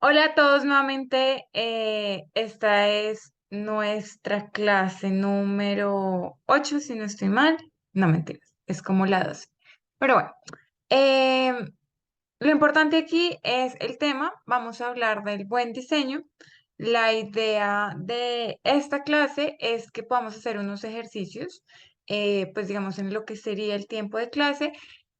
Hola a todos nuevamente. Esta es nuestra clase número 8, si no estoy mal. No, mentiras, es como la 12. Pero bueno, eh, lo importante aquí es el tema. Vamos a hablar del buen diseño. La idea de esta clase es que podamos hacer unos ejercicios, pues digamos en lo que sería el tiempo de clase.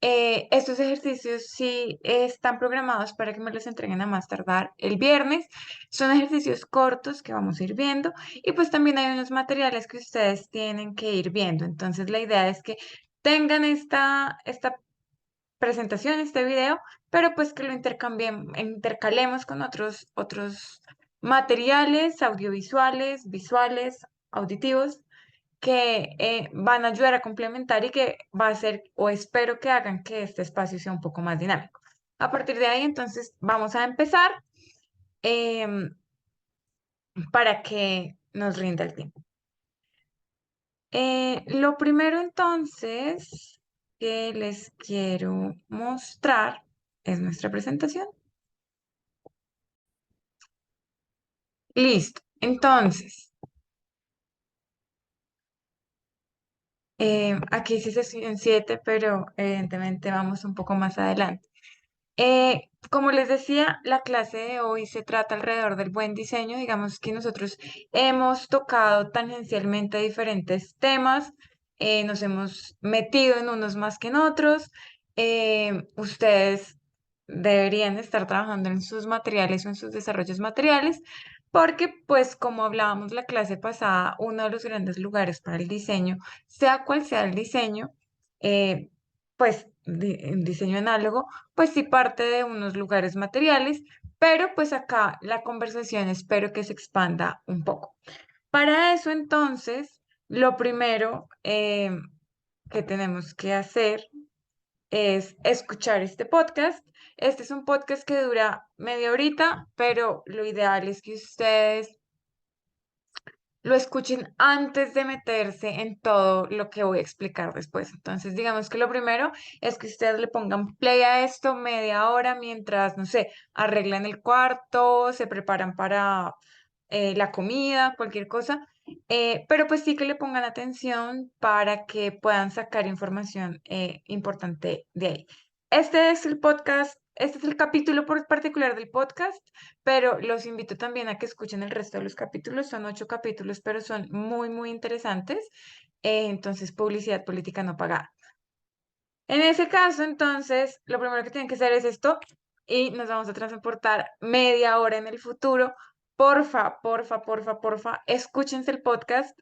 Estos ejercicios sí están programados para que me los entreguen a más tardar el viernes. Son ejercicios cortos que vamos a ir viendo y pues también hay unos materiales que ustedes tienen que ir viendo. Entonces la idea es que tengan esta presentación, este video, pero pues que lo intercalemos con otros materiales audiovisuales, visuales, auditivos, que van a ayudar a complementar y que va a ser, o espero que hagan que este espacio sea un poco más dinámico. A partir de ahí, entonces, vamos a empezar em, para que nos rinda el tiempo. Lo primero, entonces, que les quiero mostrar es nuestra presentación. Listo. Entonces, aquí sí se en 7, pero evidentemente vamos un poco más adelante. Como les decía, la clase de hoy se trata alrededor del buen diseño. Digamos que nosotros hemos tocado tangencialmente diferentes temas, nos hemos metido en unos más que en otros. Ustedes deberían estar trabajando en sus materiales o en sus desarrollos materiales, porque pues como hablábamos la clase pasada, uno de los grandes lugares para el diseño, sea cual sea el diseño, pues en diseño análogo, pues sí parte de unos lugares materiales, pero pues acá la conversación espero que se expanda un poco. Para eso entonces, lo primero que tenemos que hacer es escuchar este podcast. Este es un podcast que dura media horita, pero lo ideal es que ustedes lo escuchen antes de meterse en todo lo que voy a explicar después. Entonces, digamos que lo primero es que ustedes le pongan play a esto media hora mientras, no sé, arreglan el cuarto, se preparan para la comida, cualquier cosa. Pero pues sí que le pongan atención para que puedan sacar información importante de ahí. Este es el podcast, este es el capítulo por particular del podcast, pero los invito también a que escuchen el resto de los capítulos. Son 8 capítulos, pero son muy interesantes. Entonces, publicidad política no pagada. En ese caso, entonces, lo primero que tienen que hacer es esto y nos vamos a transportar media hora en el futuro. Porfa, escúchense el podcast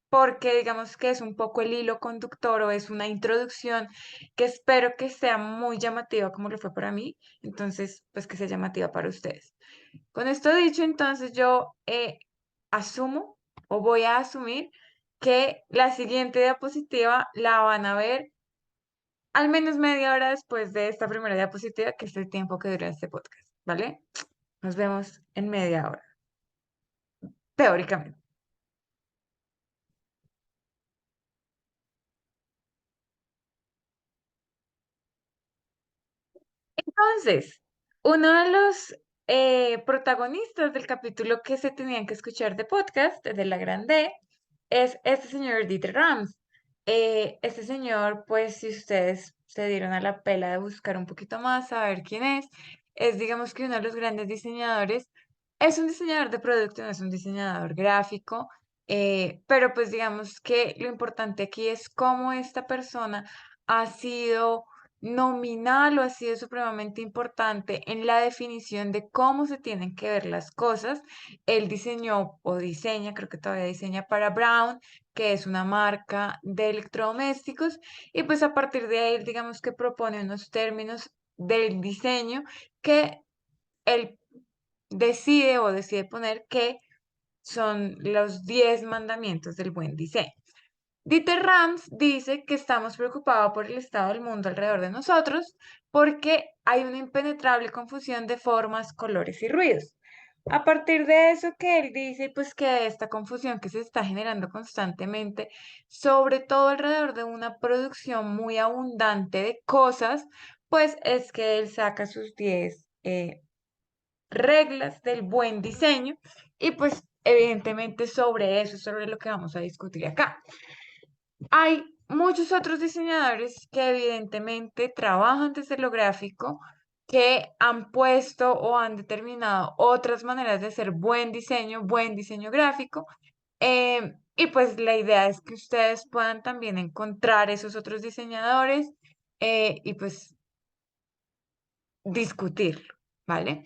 porque digamos que es un poco el hilo conductor o es una introducción que espero que sea muy llamativa como lo fue para mí. Entonces, pues que sea llamativa para ustedes. Con esto dicho, entonces yo asumo o voy a asumir que la siguiente diapositiva la van a ver al menos media hora después de esta primera diapositiva, que es el tiempo que dura este podcast, ¿vale? Nos vemos en media hora, teóricamente. Entonces, uno de los protagonistas del capítulo que se tenían que escuchar de podcast, de la Grande, es este señor Dieter Rams. Este señor, pues, si ustedes se dieron a la pela de buscar un poquito más, saber quién es digamos que uno de los grandes diseñadores. Es un diseñador de producto, no es un diseñador gráfico, pero pues digamos que lo importante aquí es cómo esta persona ha sido nominal o ha sido supremamente importante en la definición de cómo se tienen que ver las cosas. Él diseñó o diseña, creo que todavía diseña para Brown, que es una marca de electrodomésticos, y pues a partir de ahí, digamos que propone unos términos del diseño que él decide poner que son los 10 mandamientos del buen diseño. Dieter Rams dice que estamos preocupados por el estado del mundo alrededor de nosotros porque hay una impenetrable confusión de formas, colores y ruidos. A partir de eso que él dice, pues que esta confusión que se está generando constantemente, sobre todo alrededor de una producción muy abundante de cosas, pues es que él saca sus 10 reglas del buen diseño y pues evidentemente sobre eso, sobre lo que vamos a discutir acá. Hay muchos otros diseñadores que evidentemente trabajan desde lo gráfico, que han puesto o han determinado otras maneras de hacer buen diseño gráfico. Y pues la idea es que ustedes puedan también encontrar esos otros diseñadores y pues discutirlo, ¿vale?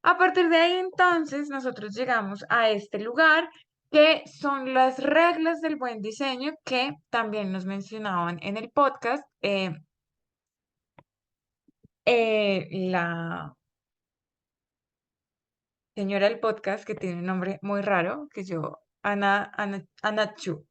A partir de ahí, entonces, nosotros llegamos a este lugar que son las reglas del buen diseño que también nos mencionaban en el podcast. La señora del podcast, que tiene un nombre muy raro, que yo, Anachu,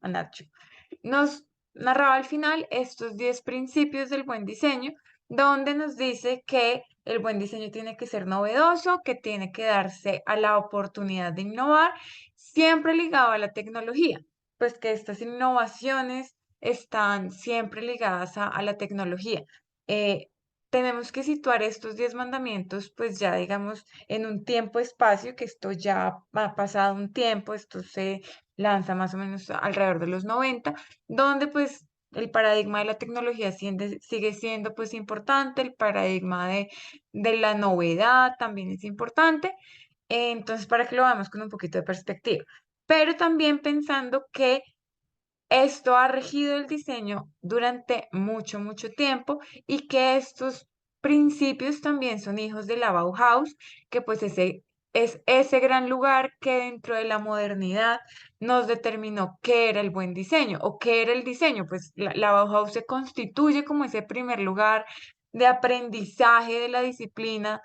nos narraba al final estos 10 principios del buen diseño, donde nos dice que el buen diseño tiene que ser novedoso, que tiene que darse a la oportunidad de innovar, siempre ligado a la tecnología, pues que estas innovaciones están siempre ligadas a la tecnología. Eh, Tenemos que situar estos 10 mandamientos, pues ya digamos, en un tiempo-espacio, que esto ya ha pasado un tiempo, esto se lanza más o menos alrededor de los 90, donde pues el paradigma de la tecnología sigue siendo pues importante, el paradigma de la novedad también es importante, entonces para que lo veamos con un poquito de perspectiva, pero también pensando que esto ha regido el diseño durante mucho, mucho tiempo y que estos principios también son hijos de la Bauhaus, que pues ese es ese gran lugar que dentro de la modernidad nos determinó qué era el buen diseño o qué era el diseño. Pues la Bauhaus se constituye como ese primer lugar de aprendizaje de la disciplina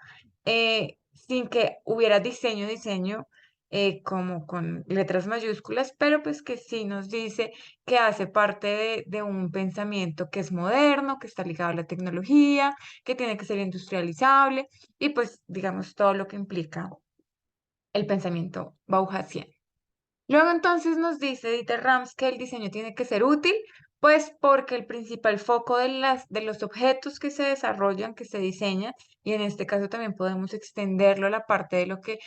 sin que hubiera diseño como con letras mayúsculas, pero pues que sí nos dice que hace parte de un pensamiento que es moderno, que está ligado a la tecnología, que tiene que ser industrializable y pues digamos todo lo que implica el pensamiento Bauhasiano. Luego entonces nos dice Dieter Rams que el diseño tiene que ser útil, pues porque el principal foco de los objetos que se desarrollan, que se diseñan, y en este caso también podemos extenderlo a la parte de lo que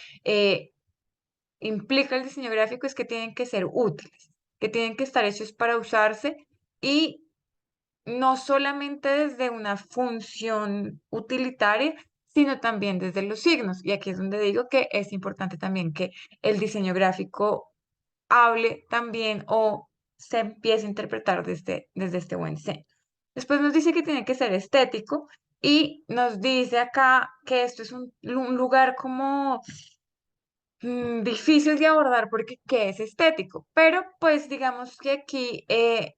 implica el diseño gráfico, es que tienen que ser útiles, que tienen que estar hechos para usarse y no solamente desde una función utilitaria, sino también desde los signos. Y aquí es donde digo que es importante también que el diseño gráfico hable también o se empiece a interpretar desde este buen diseño. Después nos dice que tiene que ser estético y nos dice acá que esto es un lugar como difícil de abordar porque ¿qué es estético? Pero pues digamos que aquí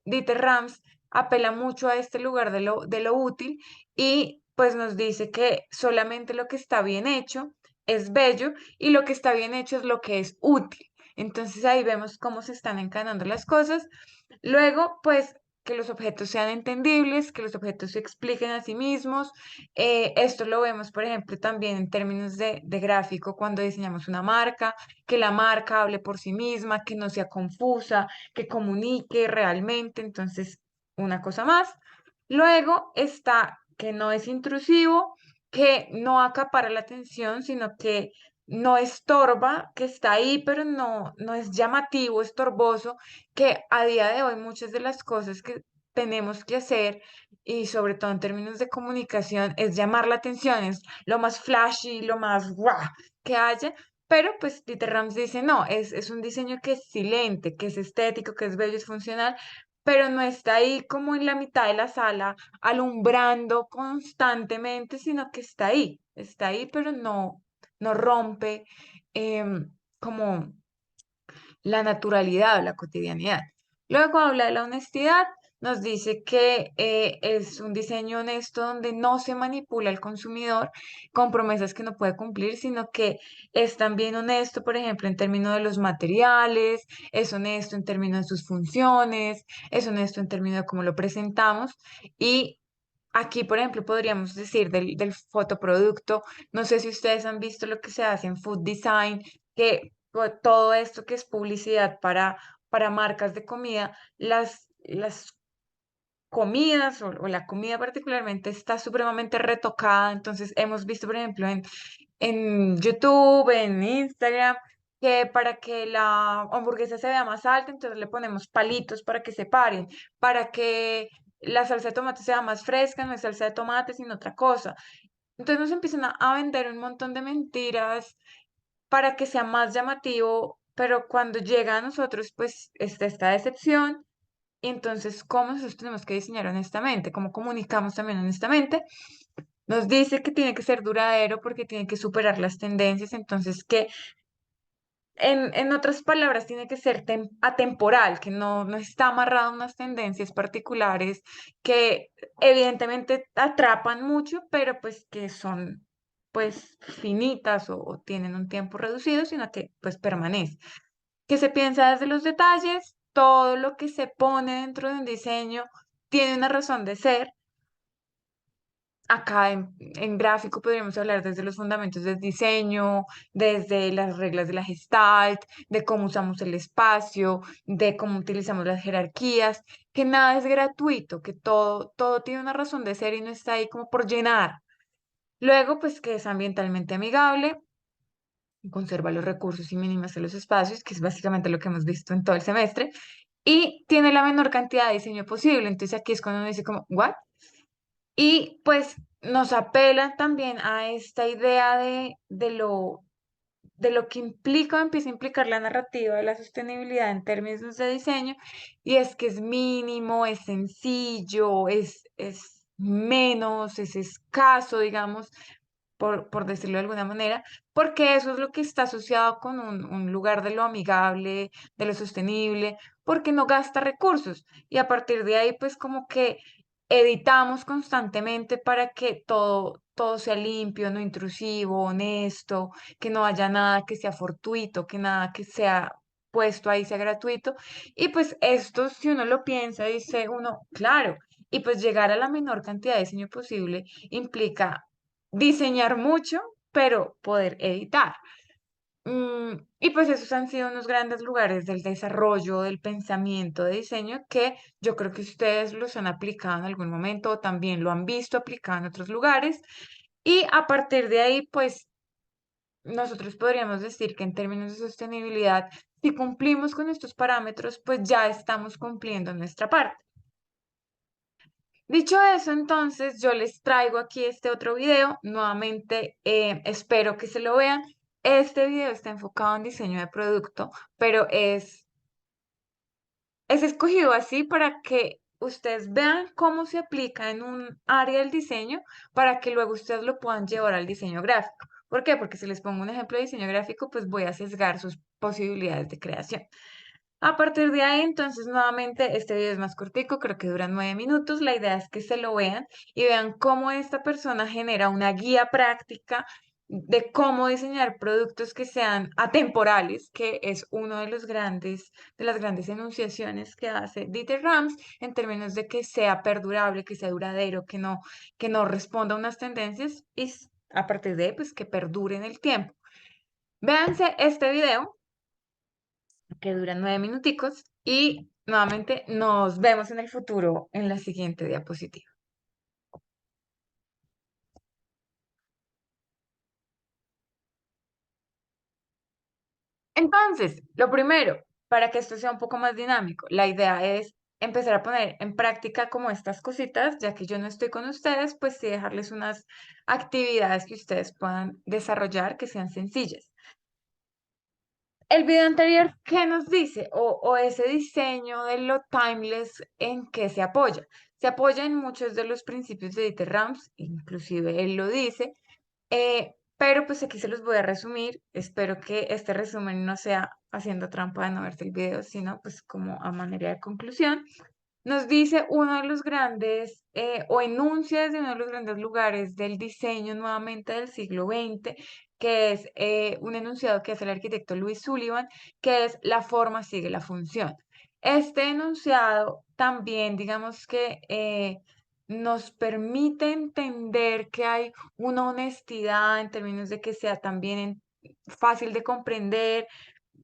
Dieter Rams apela mucho a este lugar de lo útil y pues nos dice que solamente lo que está bien hecho es bello y lo que está bien hecho es lo que es útil. Entonces ahí vemos cómo se están encadenando las cosas. Luego, pues que los objetos sean entendibles, que los objetos se expliquen a sí mismos. Esto lo vemos, por ejemplo, también en términos de gráfico cuando diseñamos una marca, que la marca hable por sí misma, que no sea confusa, que comunique realmente. Entonces, una cosa más. Luego está que no es intrusivo, que no acapara la atención, sino que no estorba, que está ahí, pero no es llamativo, estorboso, que a día de hoy muchas de las cosas que tenemos que hacer, y sobre todo en términos de comunicación, es llamar la atención, es lo más flashy, lo más guau que haya, pero pues Dieter Rams dice, no, es un diseño que es silente, que es estético, que es bello, es funcional, pero no está ahí como en la mitad de la sala alumbrando constantemente, sino que está ahí, pero no rompe como la naturalidad o la cotidianidad. Luego habla de la honestidad, nos dice que es un diseño honesto donde no se manipula al consumidor con promesas que no puede cumplir, sino que es también honesto, por ejemplo, en términos de los materiales, es honesto en términos de sus funciones, es honesto en términos de cómo lo presentamos y aquí, por ejemplo, podríamos decir del fotoproducto. No sé si ustedes han visto lo que se hace en food design, que todo esto que es publicidad para marcas de comida, las comidas o la comida particularmente está supremamente retocada. Entonces, hemos visto, por ejemplo, en YouTube, en Instagram, que para que la hamburguesa se vea más alta, entonces le ponemos palitos para que se paren, para que la salsa de tomate sea más fresca, no es salsa de tomate, sino otra cosa. Entonces nos empiezan a vender un montón de mentiras para que sea más llamativo, pero cuando llega a nosotros, pues está esta decepción. Y entonces, ¿cómo nosotros tenemos que diseñar honestamente? ¿Cómo comunicamos también honestamente? Nos dice que tiene que ser duradero porque tiene que superar las tendencias, entonces que en otras palabras tiene que ser atemporal, que no está amarrado a unas tendencias particulares que evidentemente atrapan mucho, pero pues que son pues finitas o tienen un tiempo reducido, sino que pues permanece. Que se piensa desde los detalles, todo lo que se pone dentro de un diseño tiene una razón de ser. Acá en gráfico podríamos hablar desde los fundamentos del diseño, desde las reglas de la Gestalt, de cómo usamos el espacio, de cómo utilizamos las jerarquías, que nada es gratuito, que todo tiene una razón de ser y no está ahí como por llenar. Luego, pues que es ambientalmente amigable, conserva los recursos y minimiza los espacios, que es básicamente lo que hemos visto en todo el semestre, y tiene la menor cantidad de diseño posible. Entonces aquí es cuando uno dice como, ¿what? Y pues nos apela también a esta idea de lo que implica o empieza a implicar la narrativa de la sostenibilidad en términos de diseño, y es que es mínimo, es sencillo, es menos, es escaso, digamos, por decirlo de alguna manera, porque eso es lo que está asociado con un lugar de lo amigable, de lo sostenible, porque no gasta recursos. Y a partir de ahí, pues como que editamos constantemente para que todo sea limpio, no intrusivo, honesto, que no haya nada que sea fortuito, que nada que sea puesto ahí sea gratuito. Y pues esto, si uno lo piensa, dice uno, claro, y pues llegar a la menor cantidad de diseño posible implica diseñar mucho, pero poder editar. Y pues esos han sido unos grandes lugares del desarrollo, del pensamiento de diseño que yo creo que ustedes los han aplicado en algún momento o también lo han visto aplicado en otros lugares. Y a partir de ahí, pues nosotros podríamos decir que en términos de sostenibilidad, si cumplimos con estos parámetros, pues ya estamos cumpliendo nuestra parte. Dicho eso, entonces yo les traigo aquí este otro video. Nuevamente, espero que se lo vean. Este video está enfocado en diseño de producto, pero es escogido así para que ustedes vean cómo se aplica en un área del diseño para que luego ustedes lo puedan llevar al diseño gráfico. ¿Por qué? Porque si les pongo un ejemplo de diseño gráfico, pues voy a sesgar sus posibilidades de creación. A partir de ahí, entonces, nuevamente, este video es más cortico, creo que dura 9 minutos. La idea es que se lo vean y vean cómo esta persona genera una guía práctica de cómo diseñar productos que sean atemporales, que es uno de los de las grandes enunciaciones que hace Dieter Rams en términos de que sea perdurable, que sea duradero, que no responda a unas tendencias y a partir de ahí, pues que perdure en el tiempo. Véanse este video que dura 9 minuticos y nuevamente nos vemos en el futuro en la siguiente diapositiva. Entonces, lo primero, para que esto sea un poco más dinámico, la idea es empezar a poner en práctica como estas cositas, ya que yo no estoy con ustedes, pues sí dejarles unas actividades que ustedes puedan desarrollar que sean sencillas. El video anterior, ¿qué nos dice? O ese diseño de lo timeless, ¿en qué se apoya? Se apoya en muchos de los principios de Dieter Rams, inclusive él lo dice, pero pues aquí se los voy a resumir. Espero que este resumen no sea haciendo trampa de no verse el video, sino pues como a manera de conclusión. Nos dice uno de los grandes, o enuncia desde uno de los grandes lugares del diseño nuevamente del siglo XX, que es un enunciado que hace el arquitecto Louis Sullivan, que es la forma sigue la función. Este enunciado también, digamos que nos permite entender que hay una honestidad en términos de que sea también fácil de comprender,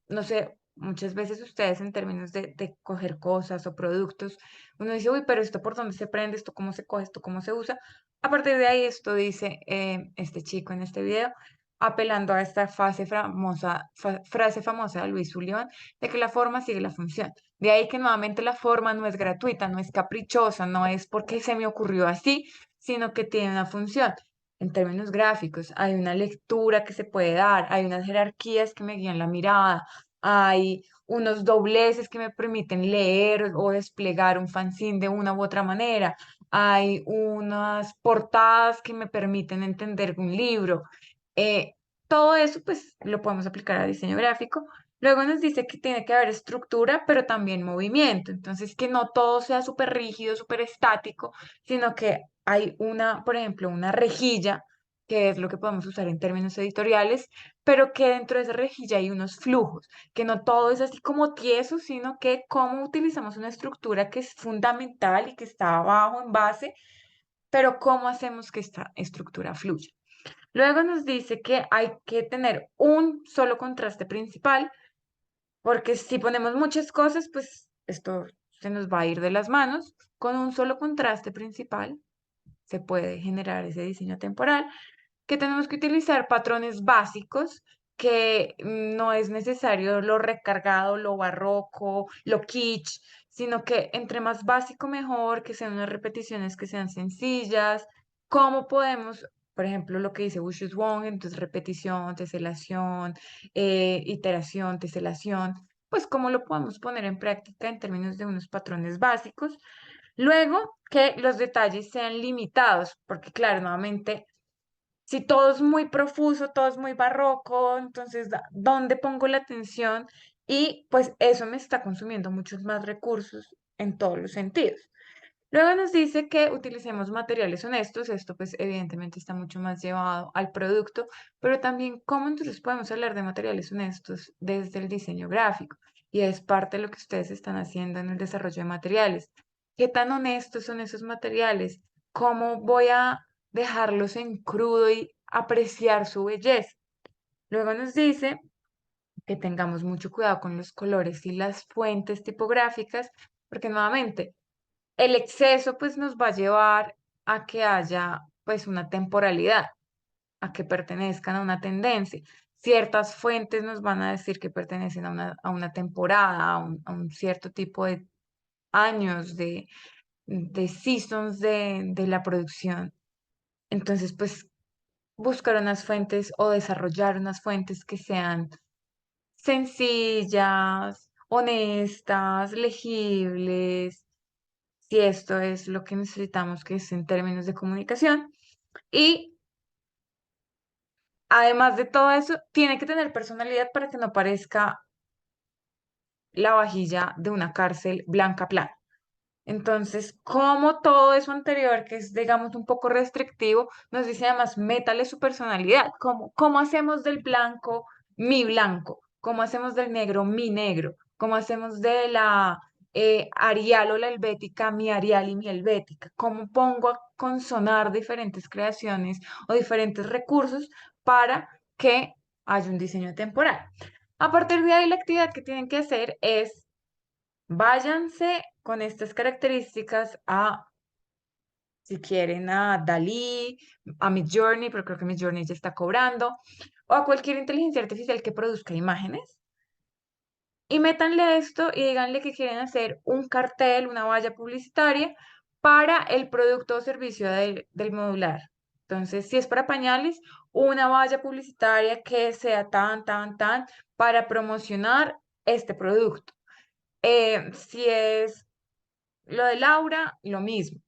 no sé, muchas veces ustedes en términos de coger cosas o productos, uno dice, uy, pero esto por dónde se prende, esto cómo se coge, esto cómo se usa. A partir de ahí, esto dice este chico en este video. apelando a esta frase famosa de Luis Sullivan, de que la forma sigue la función. De ahí que nuevamente la forma no es gratuita, no es caprichosa, no es porque se me ocurrió así, sino que tiene una función. En términos gráficos, hay una lectura que se puede dar, hay unas jerarquías que me guían la mirada, hay unos dobleces que me permiten leer o desplegar un fanzine de una u otra manera, hay unas portadas que me permiten entender un libro. Eh, Todo eso, pues, lo podemos aplicar a diseño gráfico. Luego nos dice que tiene que haber estructura, pero también movimiento. Entonces, que no todo sea súper rígido, súper estático, sino que hay una, por ejemplo, una rejilla, que es lo que podemos usar en términos editoriales, pero que dentro de esa rejilla hay unos flujos, que no todo es así como tieso, sino que cómo utilizamos una estructura que es fundamental y que está abajo en base, pero cómo hacemos que esta estructura fluya. Luego nos dice que hay que tener un solo contraste principal, porque si ponemos muchas cosas, pues esto se nos va a ir de las manos. Con un solo contraste principal se puede generar ese diseño temporal, que tenemos que utilizar patrones básicos, que no es necesario lo recargado, lo barroco, lo kitsch, sino que entre más básico mejor, que sean unas repeticiones que sean sencillas. ¿Cómo podemos, por ejemplo, lo que dice Lucius Wong, entonces repetición, teselación, iteración, teselación, pues cómo lo podemos poner en práctica en términos de unos patrones básicos? Luego, que los detalles sean limitados, porque claro, nuevamente si todo es muy profuso, todo es muy barroco, entonces, ¿dónde pongo la atención? Y pues eso me está consumiendo muchos más recursos en todos los sentidos. Luego nos dice que utilicemos materiales honestos, esto pues evidentemente está mucho más llevado al producto, pero también cómo entonces podemos hablar de materiales honestos desde el diseño gráfico. Y es parte de lo que ustedes están haciendo en el desarrollo de materiales. ¿Qué tan honestos son esos materiales? ¿Cómo voy a dejarlos en crudo y apreciar su belleza? Luego nos dice que tengamos mucho cuidado con los colores y las fuentes tipográficas, porque nuevamente el exceso pues nos va a llevar a que haya pues una temporalidad, a que pertenezcan a una tendencia. Ciertas fuentes nos van a decir que pertenecen a una temporada, a un cierto tipo de años, de seasons de la producción. Entonces, pues buscar unas fuentes o desarrollar unas fuentes que sean sencillas, honestas, legibles, si esto es lo que necesitamos, que es en términos de comunicación. Y además de todo eso, tiene que tener personalidad para que no parezca la vajilla de una cárcel blanca plana. Entonces, como todo eso anterior, que es, digamos, un poco restrictivo, nos dice además, métale su personalidad. ¿Cómo hacemos del blanco mi blanco? ¿Cómo hacemos del negro mi negro? ¿Cómo hacemos de la Arial o la helvética mi Arial y mi helvética? ¿Cómo pongo a consonar diferentes creaciones o diferentes recursos para que haya un diseño temporal? A partir de ahí, la actividad que tienen que hacer es váyanse con estas características a, si quieren, a Dalí, a Midjourney, pero creo que Midjourney ya está cobrando, o a cualquier inteligencia artificial que produzca imágenes. Y métanle esto y díganle que quieren hacer un cartel, una valla publicitaria para el producto o servicio del modular. Entonces, si es para pañales, una valla publicitaria que sea tan, tan, tan para promocionar este producto. Si es lo de Laura, lo mismo,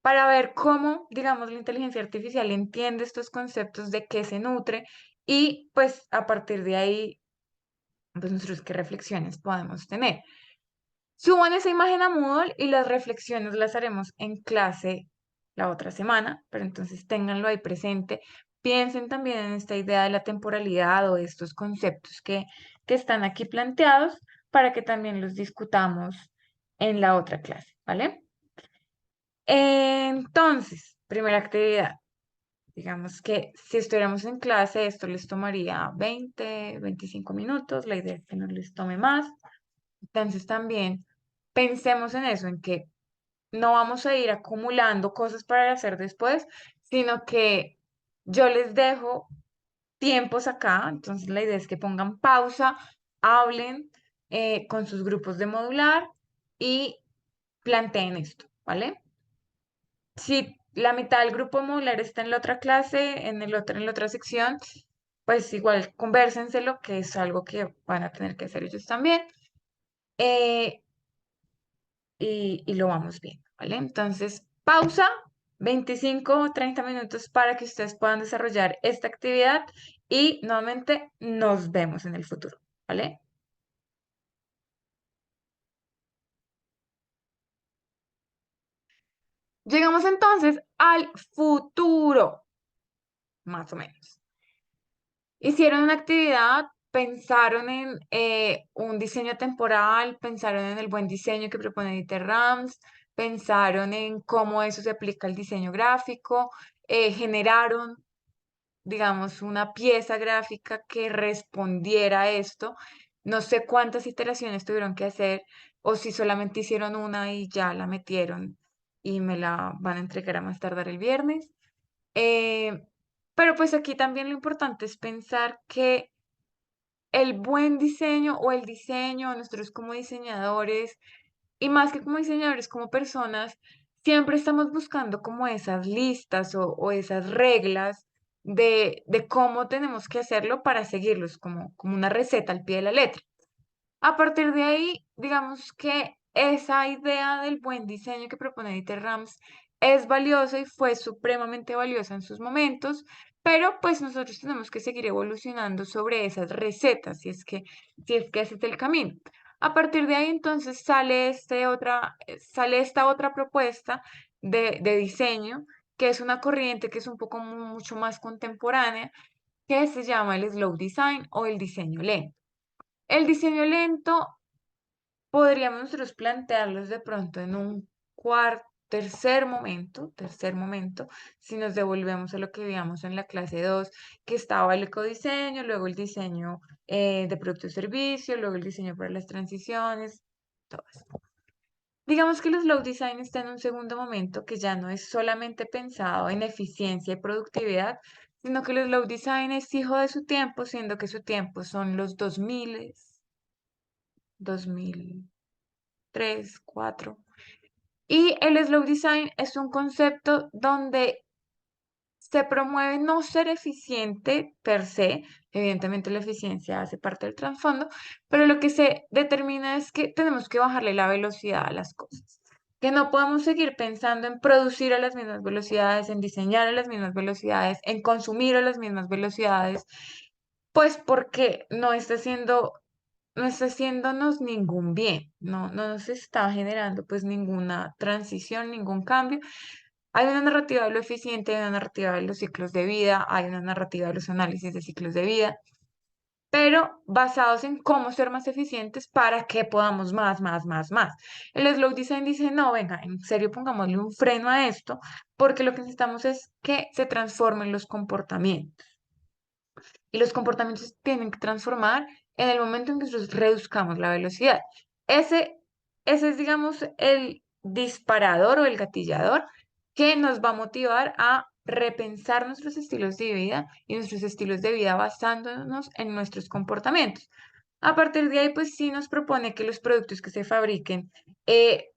para ver cómo, digamos, la inteligencia artificial entiende estos conceptos de qué se nutre y pues a partir de ahí, pues nosotros qué reflexiones podemos tener. Suban esa imagen a Moodle y las reflexiones las haremos en clase la otra semana, pero entonces ténganlo ahí presente. Piensen también en esta idea de la temporalidad o de estos conceptos que están aquí planteados para que también los discutamos en la otra clase, ¿vale? Entonces, primera actividad. Digamos que si estuviéramos en clase, esto les tomaría 20, 25 minutos. La idea es que no les tome más. Entonces, también pensemos en eso, en que no vamos a ir acumulando cosas para hacer después, sino que yo les dejo tiempos acá, entonces la idea es que pongan pausa, hablen con sus grupos de modular y planteen esto, ¿vale? Si la mitad del grupo modular está en la otra clase, en la otra sección, pues igual convérsenselo, que es algo que van a tener que hacer ellos también, eh, y lo vamos viendo, ¿vale? Entonces, pausa, 25 o 30 minutos para que ustedes puedan desarrollar esta actividad y nuevamente nos vemos en el futuro, ¿vale? Llegamos entonces al futuro, más o menos. Hicieron una actividad, pensaron en un diseño temporal, pensaron en el buen diseño que propone Dieter Rams, pensaron en cómo eso se aplica al diseño gráfico, generaron, digamos, una pieza gráfica que respondiera a esto. No sé cuántas iteraciones tuvieron que hacer o si solamente hicieron una y ya la metieron y me la van a entregar a más tardar el viernes. Eh, pero pues aquí también lo importante es pensar que el buen diseño o el diseño, nosotros como diseñadores, y más que como diseñadores, como personas, siempre estamos buscando como esas listas o esas reglas de cómo tenemos que hacerlo para seguirlos, como una receta al pie de la letra. A partir de ahí, digamos que esa idea del buen diseño que propone Dieter Rams es valiosa y fue supremamente valiosa en sus momentos, pero pues nosotros tenemos que seguir evolucionando sobre esas recetas, si es que ese es el camino. A partir de ahí, entonces, sale esta otra propuesta de diseño, que es una corriente que es un poco mucho más contemporánea, que se llama el slow design o el diseño lento. El diseño lento podríamos nosotros plantearlos de pronto en un tercer momento, si nos devolvemos a lo que veíamos en la clase 2 que estaba el ecodiseño, luego el diseño de producto y servicio, luego el diseño para las transiciones, todo esto. Digamos que el slow design está en un segundo momento que ya no es solamente pensado en eficiencia y productividad, sino que el slow design es hijo de su tiempo, siendo que su tiempo son los 2003, 2004. Y el slow design es un concepto donde se promueve no ser eficiente per se, evidentemente la eficiencia hace parte del trasfondo, pero lo que se determina es que tenemos que bajarle la velocidad a las cosas, que no podemos seguir pensando en producir a las mismas velocidades, en diseñar a las mismas velocidades, en consumir a las mismas velocidades, pues porque no está haciéndonos ningún bien, no nos está generando pues ninguna transición, ningún cambio. Hay una narrativa de lo eficiente, hay una narrativa de los ciclos de vida, hay una narrativa de los análisis de ciclos de vida, pero basados en cómo ser más eficientes para que podamos más, más, más, más. El slow design dice, no, venga, en serio, pongámosle un freno a esto, porque lo que necesitamos es que se transformen los comportamientos. Y los comportamientos se tienen que transformar en el momento en que nosotros reduzcamos la velocidad. Ese, ese es, digamos, el disparador o el gatillador que nos va a motivar a repensar nuestros estilos de vida y nuestros estilos de vida basándonos en nuestros comportamientos. A partir de ahí, pues sí nos propone que los productos que se fabriquen,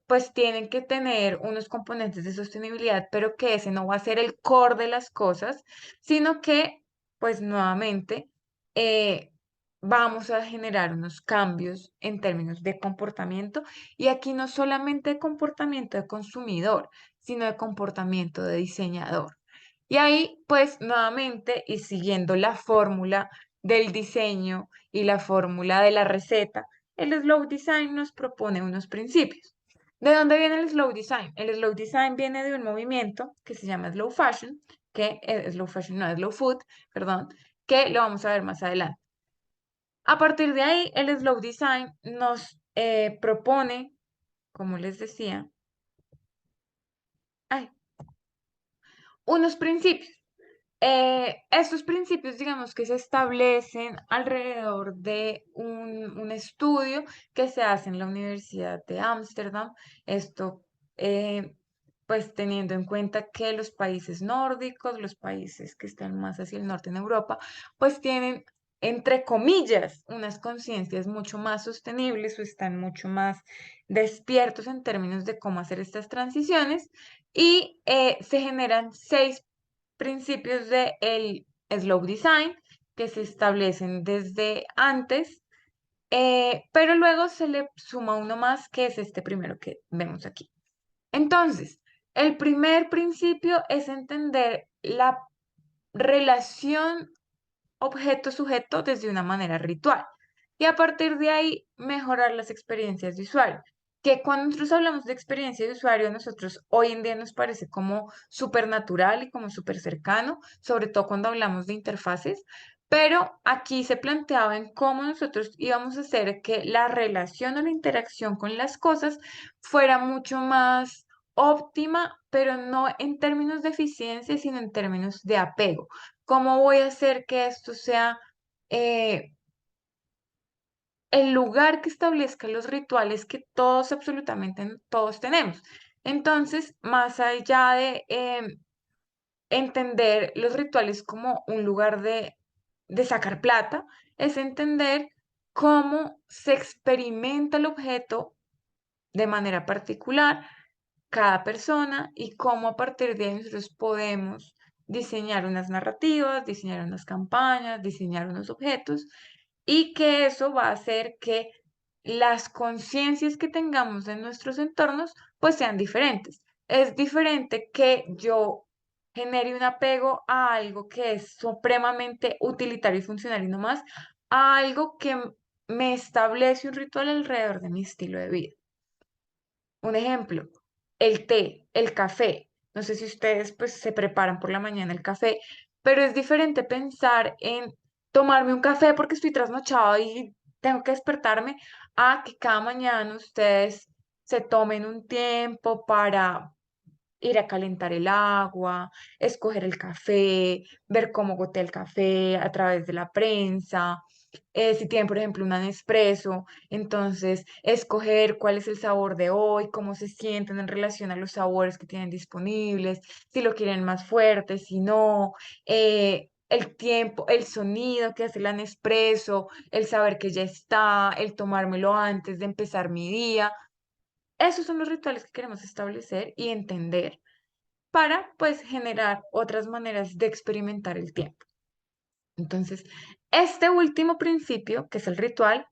pues tienen que tener unos componentes de sostenibilidad, pero que ese no va a ser el core de las cosas, sino que, pues nuevamente, eh, vamos a generar unos cambios en términos de comportamiento, y aquí no solamente de comportamiento de consumidor, sino de comportamiento de diseñador. Y ahí, pues nuevamente, y siguiendo la fórmula del diseño, y la fórmula de la receta, el slow design nos propone unos principios. ¿De dónde viene el slow design? El slow design viene de un movimiento que se llama slow fashion, que es slow fashion, no, slow food, perdón, que lo vamos a ver más adelante. A partir de ahí, el slow design nos propone, como les decía, ay, unos principios. Estos principios, digamos que se establecen alrededor de un estudio que se hace en la Universidad de Ámsterdam. Esto pues teniendo en cuenta que los países nórdicos, los países que están más hacia el norte en Europa, pues tienen, entre comillas, unas conciencias mucho más sostenibles o están mucho más despiertos en términos de cómo hacer estas transiciones y se generan 6 principios del slow design que se establecen desde antes, pero luego se le suma uno más que es este primero que vemos aquí. Entonces, el primer principio es entender la relación objeto-sujeto desde una manera ritual y a partir de ahí mejorar las experiencias de usuario. Que cuando nosotros hablamos de experiencia de usuario, a nosotros hoy en día nos parece como súper natural y como súper cercano, sobre todo cuando hablamos de interfaces, pero aquí se planteaba en cómo nosotros íbamos a hacer que la relación o la interacción con las cosas fuera mucho más óptima, pero no en términos de eficiencia, sino en términos de apego. ¿Cómo voy a hacer que esto sea eh, el lugar que establezca los rituales que todos, absolutamente todos tenemos? Entonces, más allá de entender los rituales como un lugar de sacar plata, es entender cómo se experimenta el objeto de manera particular cada persona y cómo a partir de ahí nosotros podemos diseñar unas narrativas, diseñar unas campañas, diseñar unos objetos y que eso va a hacer que las conciencias que tengamos en nuestros entornos pues sean diferentes. Es diferente que yo genere un apego a algo que es supremamente utilitario y funcional y no más, a algo que me establece un ritual alrededor de mi estilo de vida. Un ejemplo, el té, el café. No sé si ustedes pues se preparan por la mañana el café, pero es diferente pensar en tomarme un café porque estoy trasnochado y tengo que despertarme a que cada mañana ustedes se tomen un tiempo para ir a calentar el agua, escoger el café, ver cómo gotea el café a través de la prensa. Si tienen, por ejemplo, un Nespresso, entonces escoger cuál es el sabor de hoy, cómo se sienten en relación a los sabores que tienen disponibles, si lo quieren más fuerte, si no, el tiempo, el sonido que hace el Nespresso, el saber que ya está, el tomármelo antes de empezar mi día. Esos son los rituales que queremos establecer y entender para, pues, generar otras maneras de experimentar el tiempo. Entonces, este último principio, que es el ritual,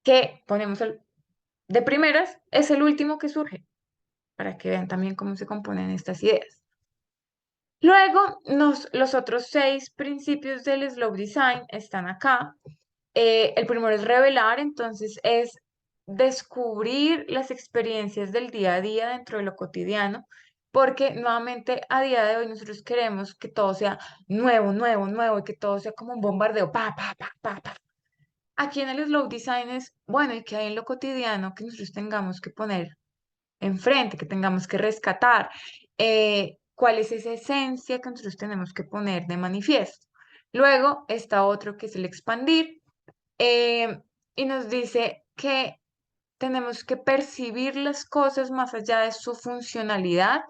que ponemos de primeras, es el último que surge, para que vean también cómo se componen estas ideas. Luego, los otros 6 principios del Slow Design están acá. El primero es revelar, entonces es descubrir las experiencias del día a día dentro de lo cotidiano, porque nuevamente a día de hoy nosotros queremos que todo sea nuevo, nuevo, nuevo y que todo sea como un bombardeo, pa, pa, pa, pa, pa. Aquí en el Slow Design es, bueno, y que hay en lo cotidiano que nosotros tengamos que poner enfrente, que tengamos que rescatar, cuál es esa esencia que nosotros tenemos que poner de manifiesto. Luego está otro que es el expandir, eh, y nos dice que tenemos que percibir las cosas más allá de su funcionalidad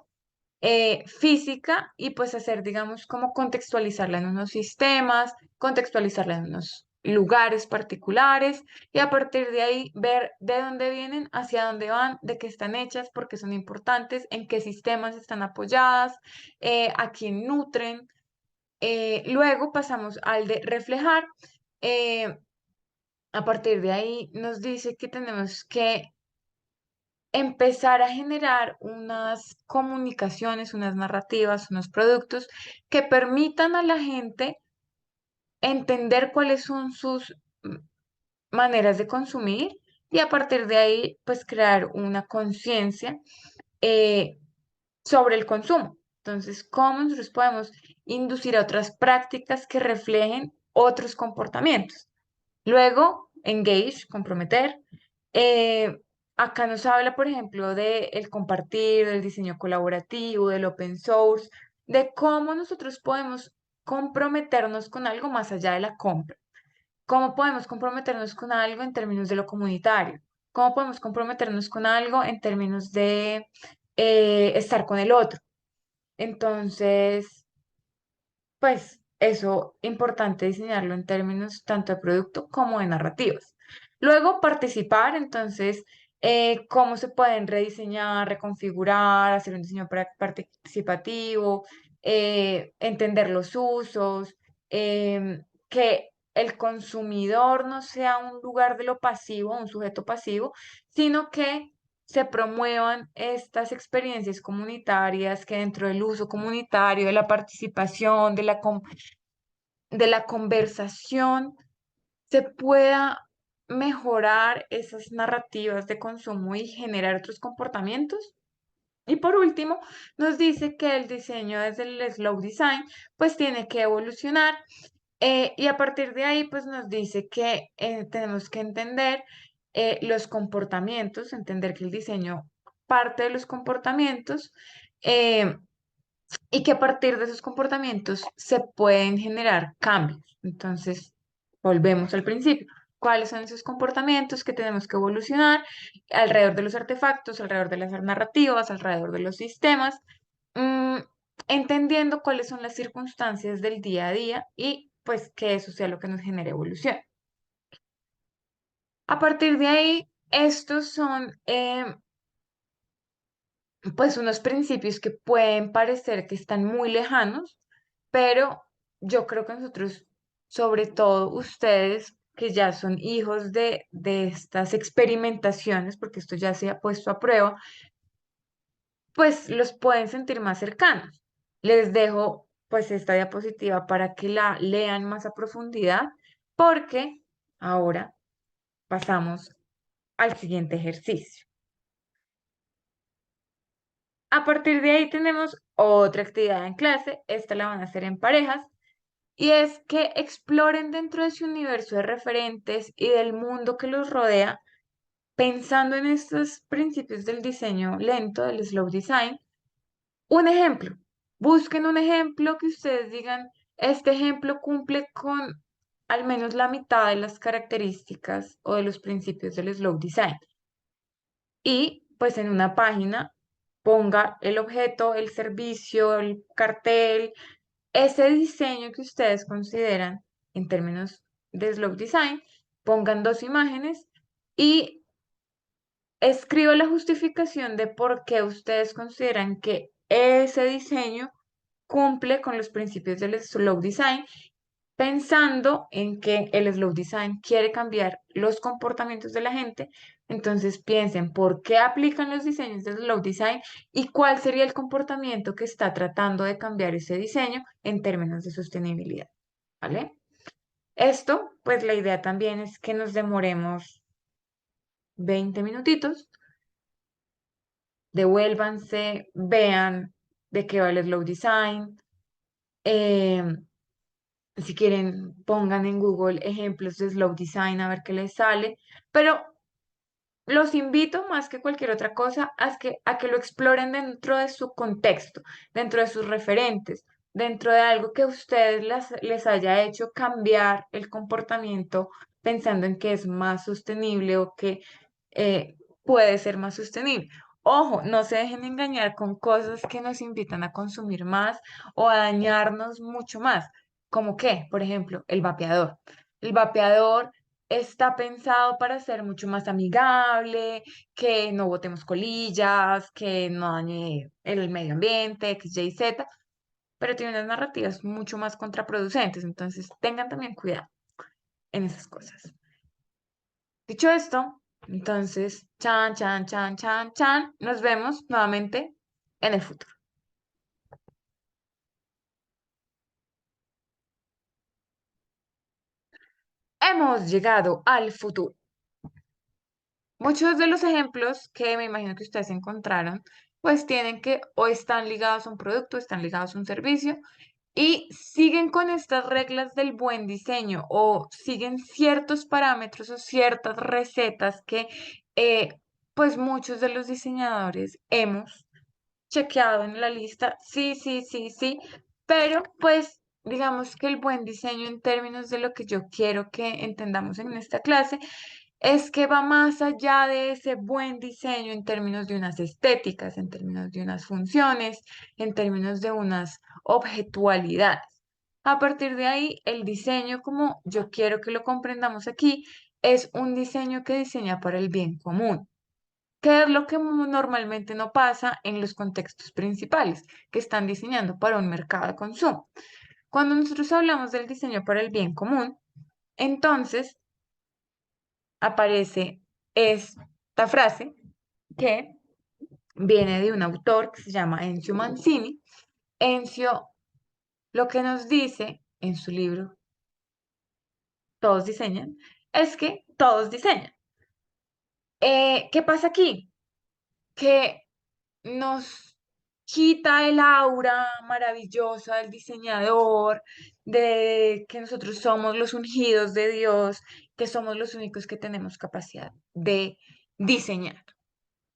física y pues hacer, digamos, como contextualizarla en unos sistemas, contextualizarla en unos lugares particulares y a partir de ahí ver de dónde vienen, hacia dónde van, de qué están hechas, por qué son importantes, en qué sistemas están apoyadas, a quién nutren. Luego pasamos al de reflejar. eh, a partir de ahí nos dice que tenemos que empezar a generar unas comunicaciones, unas narrativas, unos productos que permitan a la gente entender cuáles son sus maneras de consumir y a partir de ahí, pues crear una conciencia eh, sobre el consumo. Entonces, ¿cómo nosotros podemos inducir a otras prácticas que reflejen otros comportamientos? Luego, engage, comprometer. Eh, Acá nos habla, por ejemplo, de el compartir, del diseño colaborativo, del open source, de cómo nosotros podemos comprometernos con algo más allá de la compra. ¿Cómo podemos comprometernos con algo en términos de lo comunitario? ¿Cómo podemos comprometernos con algo en términos de estar con el otro. Entonces, pues eso importante diseñarlo en términos tanto de producto como de narrativas. Luego, participar, entonces, cómo se pueden rediseñar, reconfigurar, hacer un diseño participativo, entender los usos, que el consumidor no sea un lugar de lo pasivo, un sujeto pasivo, sino que se promuevan estas experiencias comunitarias que dentro del uso comunitario, de la participación, de la conversación, se pueda mejorar esas narrativas de consumo y generar otros comportamientos. Y por último, nos dice que el diseño desde el slow design, pues tiene que evolucionar y a partir de ahí, pues nos dice que tenemos que entender los comportamientos, entender que el diseño parte de los comportamientos eh, y que a partir de esos comportamientos se pueden generar cambios. Entonces, volvemos al principio. ¿Cuáles son esos comportamientos que tenemos que evolucionar alrededor de los artefactos, alrededor de las narrativas, alrededor de los sistemas? Mm, entendiendo cuáles son las circunstancias del día a día y pues que eso sea lo que nos genere evolución. A partir de ahí, estos son pues unos principios que pueden parecer que están muy lejanos, pero yo creo que nosotros, sobre todo ustedes que ya son hijos de estas experimentaciones, porque esto ya se ha puesto a prueba, pues los pueden sentir más cercanos. Les dejo pues esta diapositiva para que la lean más a profundidad, porque ahora pasamos al siguiente ejercicio. A partir de ahí tenemos otra actividad en clase, esta la van a hacer en parejas, y es que exploren dentro de su universo de referentes y del mundo que los rodea, pensando en estos principios del diseño lento, del slow design. Un ejemplo, busquen un ejemplo que ustedes digan, este ejemplo cumple con al menos la mitad de las características o de los principios del slow design. Y pues en una página ponga el objeto, el servicio, el cartel, ese diseño que ustedes consideran en términos de slow design, pongan dos imágenes y escriba la justificación de por qué ustedes consideran que ese diseño cumple con los principios del slow design, pensando en que el slow design quiere cambiar los comportamientos de la gente. Entonces piensen por qué aplican los diseños del slow design y cuál sería el comportamiento que está tratando de cambiar ese diseño en términos de sostenibilidad. ¿Vale? Esto, pues la idea también es que nos demoremos 20 minutitos, devuélvanse, vean de qué va el slow design. em, Si quieren, pongan en Google ejemplos de slow design a ver qué les sale. Pero los invito más que cualquier otra cosa a que lo exploren dentro de su contexto, dentro de sus referentes, dentro de algo que a ustedes les haya hecho cambiar el comportamiento pensando en que es más sostenible o que puede ser más sostenible. Ojo, no se dejen engañar con cosas que nos invitan a consumir más o a dañarnos mucho más. ¿Como qué? Por ejemplo, el vapeador. El vapeador está pensado para ser mucho más amigable, que no botemos colillas, que no dañe el medio ambiente, X, Y, Z, pero tiene unas narrativas mucho más contraproducentes, entonces tengan también cuidado en esas cosas. Dicho esto, entonces, chan, chan, chan, chan, chan, nos vemos nuevamente en el futuro. Hemos llegado al futuro. Muchos de los ejemplos que me imagino que ustedes encontraron, pues tienen que o están ligados a un producto, están ligados a un servicio y siguen con estas reglas del buen diseño o siguen ciertos parámetros o ciertas recetas que pues muchos de los diseñadores hemos chequeado en la lista. Sí, sí, sí, sí, pero pues digamos que el buen diseño en términos de lo que yo quiero que entendamos en esta clase es que va más allá de ese buen diseño en términos de unas estéticas, en términos de unas funciones, en términos de unas objetualidades. A partir de ahí, el diseño, como yo quiero que lo comprendamos aquí, es un diseño que diseña para el bien común, que es lo que normalmente no pasa en los contextos principales, que están diseñando para un mercado de consumo. Cuando nosotros hablamos del diseño para el bien común, entonces aparece esta frase que viene de un autor que se llama Enzio Mancini. Enzio lo que nos dice en su libro Todos diseñan es que todos diseñan. ¿Qué pasa aquí? Que nos quita el aura maravillosa del diseñador, de que nosotros somos los ungidos de Dios, que somos los únicos que tenemos capacidad de diseñar,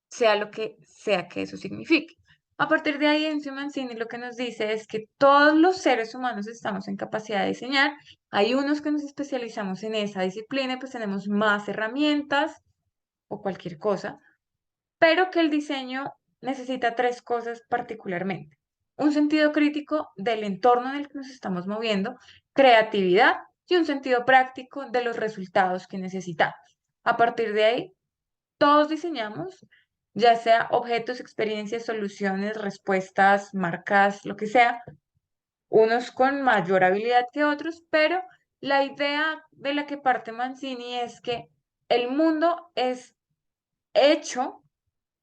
sea lo que sea que eso signifique. A partir de ahí, Enzo Mancini lo que nos dice es que todos los seres humanos estamos en capacidad de diseñar. Hay unos que nos especializamos en esa disciplina, pues tenemos más herramientas o cualquier cosa, pero que el diseño necesita tres cosas particularmente. Un sentido crítico del entorno en el que nos estamos moviendo, creatividad y un sentido práctico de los resultados que necesitamos. A partir de ahí, todos diseñamos, ya sea objetos, experiencias, soluciones, respuestas, marcas, lo que sea, unos con mayor habilidad que otros, pero la idea de la que parte Mancini es que el mundo es hecho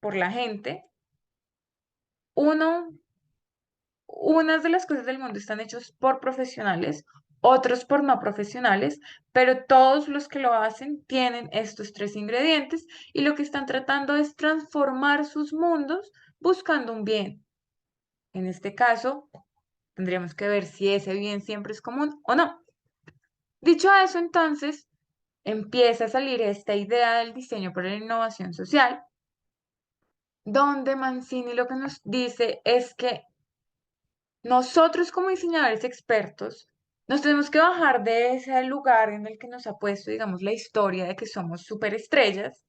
por la gente. Uno, unas de las cosas del mundo están hechos por profesionales, otros por no profesionales, pero todos los que lo hacen tienen estos tres ingredientes y lo que están tratando es transformar sus mundos buscando un bien. En este caso, tendríamos que ver si ese bien siempre es común o no. Dicho eso, entonces, empieza a salir esta idea del diseño para la innovación social, donde Mancini lo que nos dice es que nosotros como diseñadores expertos nos tenemos que bajar de ese lugar en el que nos ha puesto, digamos, la historia de que somos superestrellas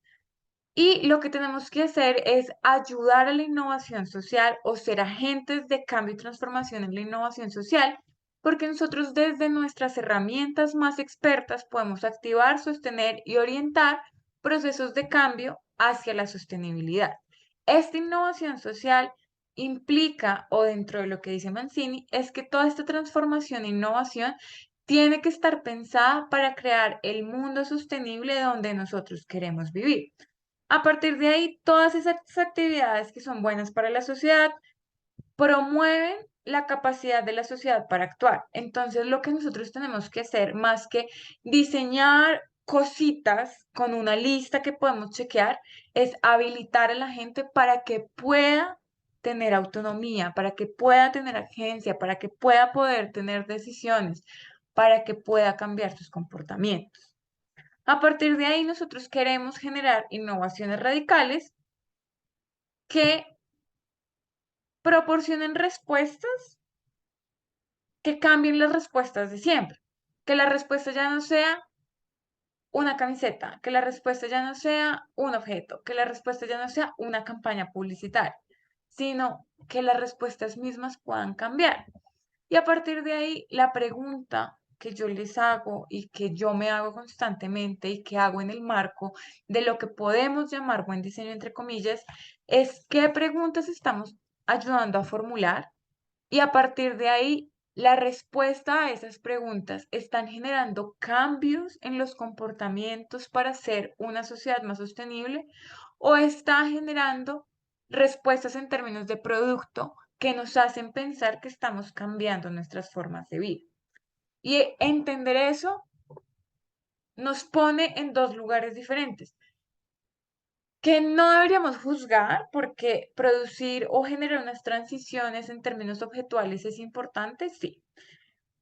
y lo que tenemos que hacer es ayudar a la innovación social o ser agentes de cambio y transformación en la innovación social, porque nosotros desde nuestras herramientas más expertas podemos activar, sostener y orientar procesos de cambio hacia la sostenibilidad. Esta innovación social implica, o dentro de lo que dice Mancini, es que toda esta transformación e innovación tiene que estar pensada para crear el mundo sostenible donde nosotros queremos vivir. A partir de ahí, todas esas actividades que son buenas para la sociedad promueven la capacidad de la sociedad para actuar. Entonces, lo que nosotros tenemos que hacer, más que diseñar cositas con una lista que podemos chequear, es habilitar a la gente para que pueda tener autonomía, para que pueda tener agencia, para que pueda poder tener decisiones, para que pueda cambiar sus comportamientos. A partir de ahí, nosotros queremos generar innovaciones radicales que proporcionen respuestas que cambien las respuestas de siempre. Que la respuesta ya no sea una camiseta, que la respuesta ya no sea un objeto, que la respuesta ya no sea una campaña publicitaria, sino que las respuestas mismas puedan cambiar. Y a partir de ahí, la pregunta que yo les hago y que yo me hago constantemente y que hago en el marco de lo que podemos llamar buen diseño, entre comillas, es qué preguntas estamos ayudando a formular y a partir de ahí, la respuesta a esas preguntas están generando cambios en los comportamientos para ser una sociedad más sostenible o está generando respuestas en términos de producto que nos hacen pensar que estamos cambiando nuestras formas de vida. Y entender eso nos pone en dos lugares diferentes, que no deberíamos juzgar porque producir o generar unas transiciones en términos objetuales es importante, sí,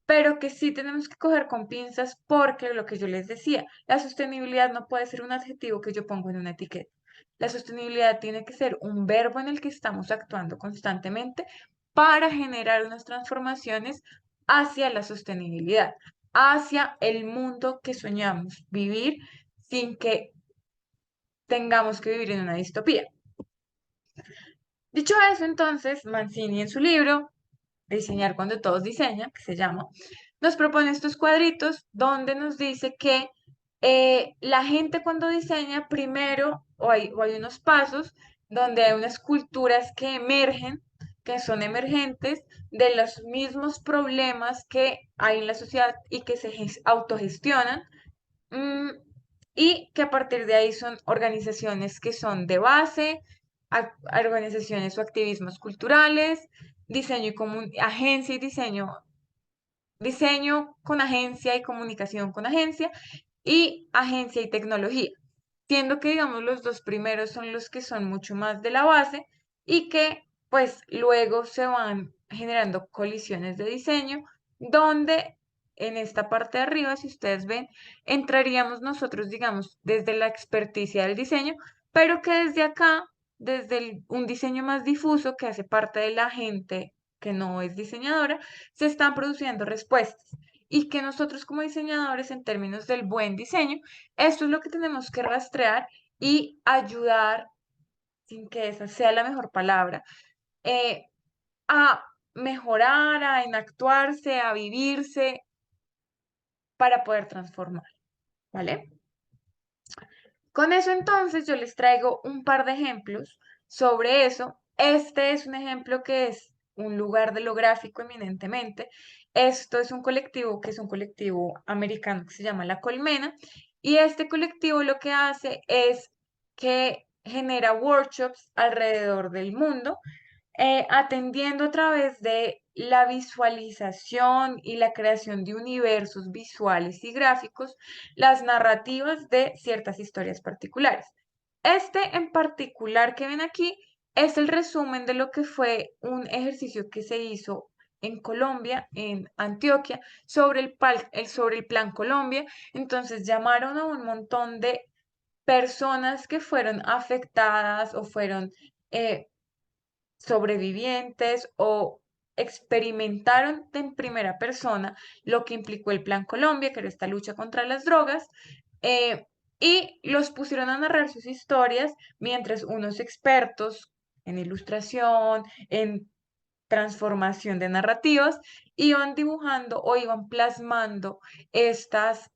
pero que sí tenemos que coger con pinzas porque lo que yo les decía, la sostenibilidad no puede ser un adjetivo que yo pongo en una etiqueta. La sostenibilidad tiene que ser un verbo en el que estamos actuando constantemente para generar unas transformaciones hacia la sostenibilidad, hacia el mundo que soñamos vivir sin que tengamos que vivir en una distopía. Dicho eso, entonces, Mancini en su libro, Diseñar cuando todos diseñan, que se llama, nos propone estos cuadritos donde nos dice que la gente cuando diseña, primero, o hay unos pasos donde hay unas culturas que emergen, que son emergentes de los mismos problemas que hay en la sociedad y que se autogestionan. Mm, y que a partir de ahí son organizaciones que son de base, organizaciones o activismos culturales, diseño y agencia y diseño, diseño con agencia y comunicación con agencia, y agencia y tecnología, siendo que, digamos, los dos primeros son los que son mucho más de la base y que pues luego se van generando colisiones de diseño, donde en esta parte de arriba, si ustedes ven, entraríamos nosotros, digamos, desde la experticia del diseño, pero que desde acá, desde un diseño más difuso que hace parte de la gente que no es diseñadora, se están produciendo respuestas y que nosotros como diseñadores, en términos del buen diseño, esto es lo que tenemos que rastrear y ayudar, sin que esa sea la mejor palabra, eh, a mejorar, a enactuarse, a vivirse para poder transformar, ¿vale? Con eso entonces yo les traigo un par de ejemplos sobre eso. Este es un ejemplo que es un lugar de lo gráfico eminentemente. Esto es un colectivo que es un colectivo americano que se llama La Colmena y este colectivo lo que hace es que genera workshops alrededor del mundo atendiendo a través de la visualización y la creación de universos visuales y gráficos las narrativas de ciertas historias particulares. Este en particular que ven aquí es el resumen de lo que fue un ejercicio que se hizo en Colombia, en Antioquia, sobre el Plan Colombia. Entonces llamaron a un montón de personas que fueron afectadas o fueron eh, sobrevivientes o experimentaron en primera persona lo que implicó el Plan Colombia, que era esta lucha contra las drogas, eh, y los pusieron a narrar sus historias mientras unos expertos en ilustración, en transformación de narrativas, iban dibujando o iban plasmando estas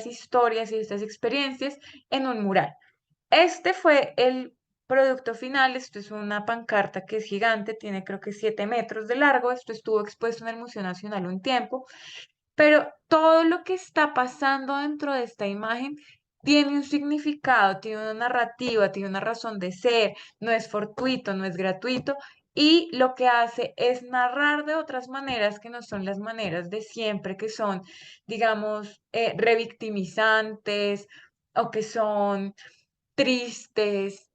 historias y estas experiencias en un mural. Este fue el producto final. Esto es una pancarta que es gigante, tiene creo que 7 metros de largo. Esto estuvo expuesto en el Museo Nacional un tiempo, pero todo lo que está pasando dentro de esta imagen tiene un significado, tiene una narrativa, tiene una razón de ser, no es fortuito, no es gratuito. Y lo que hace es narrar de otras maneras que no son las maneras de siempre, que son, digamos, revictimizantes o que son tristes,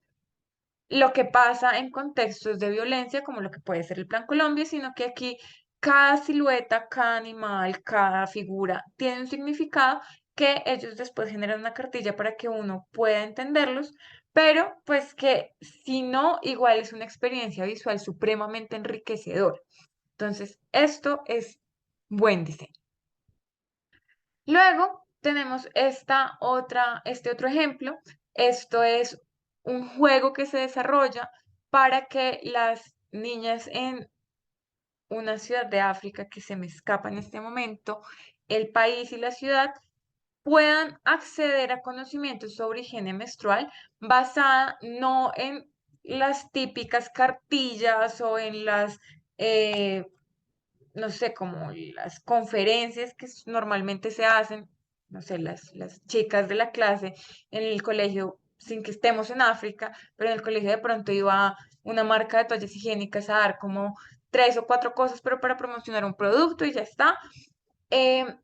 lo que pasa en contextos de violencia, como lo que puede ser el Plan Colombia, sino que aquí cada silueta, cada animal, cada figura tiene un significado que ellos después generan una cartilla para que uno pueda entenderlos, pero pues que si no, igual es una experiencia visual supremamente enriquecedora. Entonces, esto es buen diseño. Luego tenemos este otro ejemplo. Esto es un juego que se desarrolla para que las niñas en una ciudad de África que se me escapa en este momento, el país y la ciudad, puedan acceder a conocimientos sobre higiene menstrual basada no en las típicas cartillas o en las eh, no sé, como las conferencias que normalmente se hacen, no sé, las chicas de la clase en el colegio, sin que estemos en África, pero en el colegio de pronto iba una marca de toallas higiénicas a dar como 3 o 4 cosas, pero para promocionar un producto y ya está.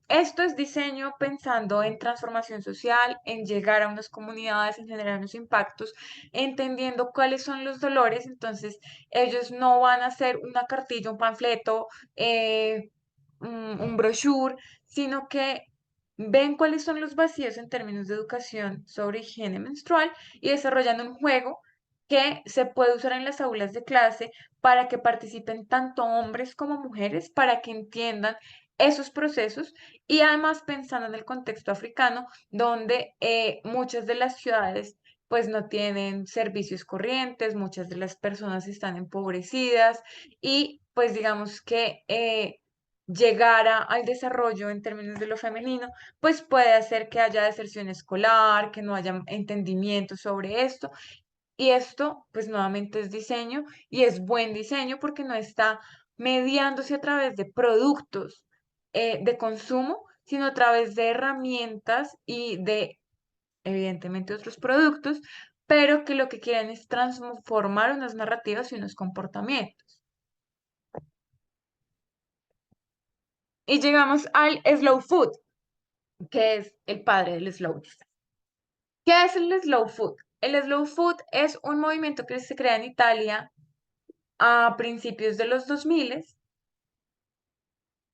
Esto es diseño pensando en transformación social, en llegar a unas comunidades, en generar unos impactos, entendiendo cuáles son los dolores. Entonces, ellos no van a hacer una cartilla, un panfleto, un brochure, sino que ven cuáles son los vacíos en términos de educación sobre higiene menstrual y desarrollan un juego que se puede usar en las aulas de clase para que participen tanto hombres como mujeres, para que entiendan esos procesos y además pensando en el contexto africano, donde muchas de las ciudades pues no tienen servicios corrientes, muchas de las personas están empobrecidas y pues digamos que al desarrollo en términos de lo femenino, pues puede hacer que haya deserción escolar, que no haya entendimiento sobre esto. Y esto, pues nuevamente es diseño y es buen diseño porque no está mediándose a través de productos de consumo, sino a través de herramientas y de, evidentemente, otros productos, pero que lo que quieren es transformar unas narrativas y unos comportamientos. Y llegamos al slow food, que es el padre del slow design. ¿Qué es el slow food? El slow food es un movimiento que se crea en Italia a principios de los 2000,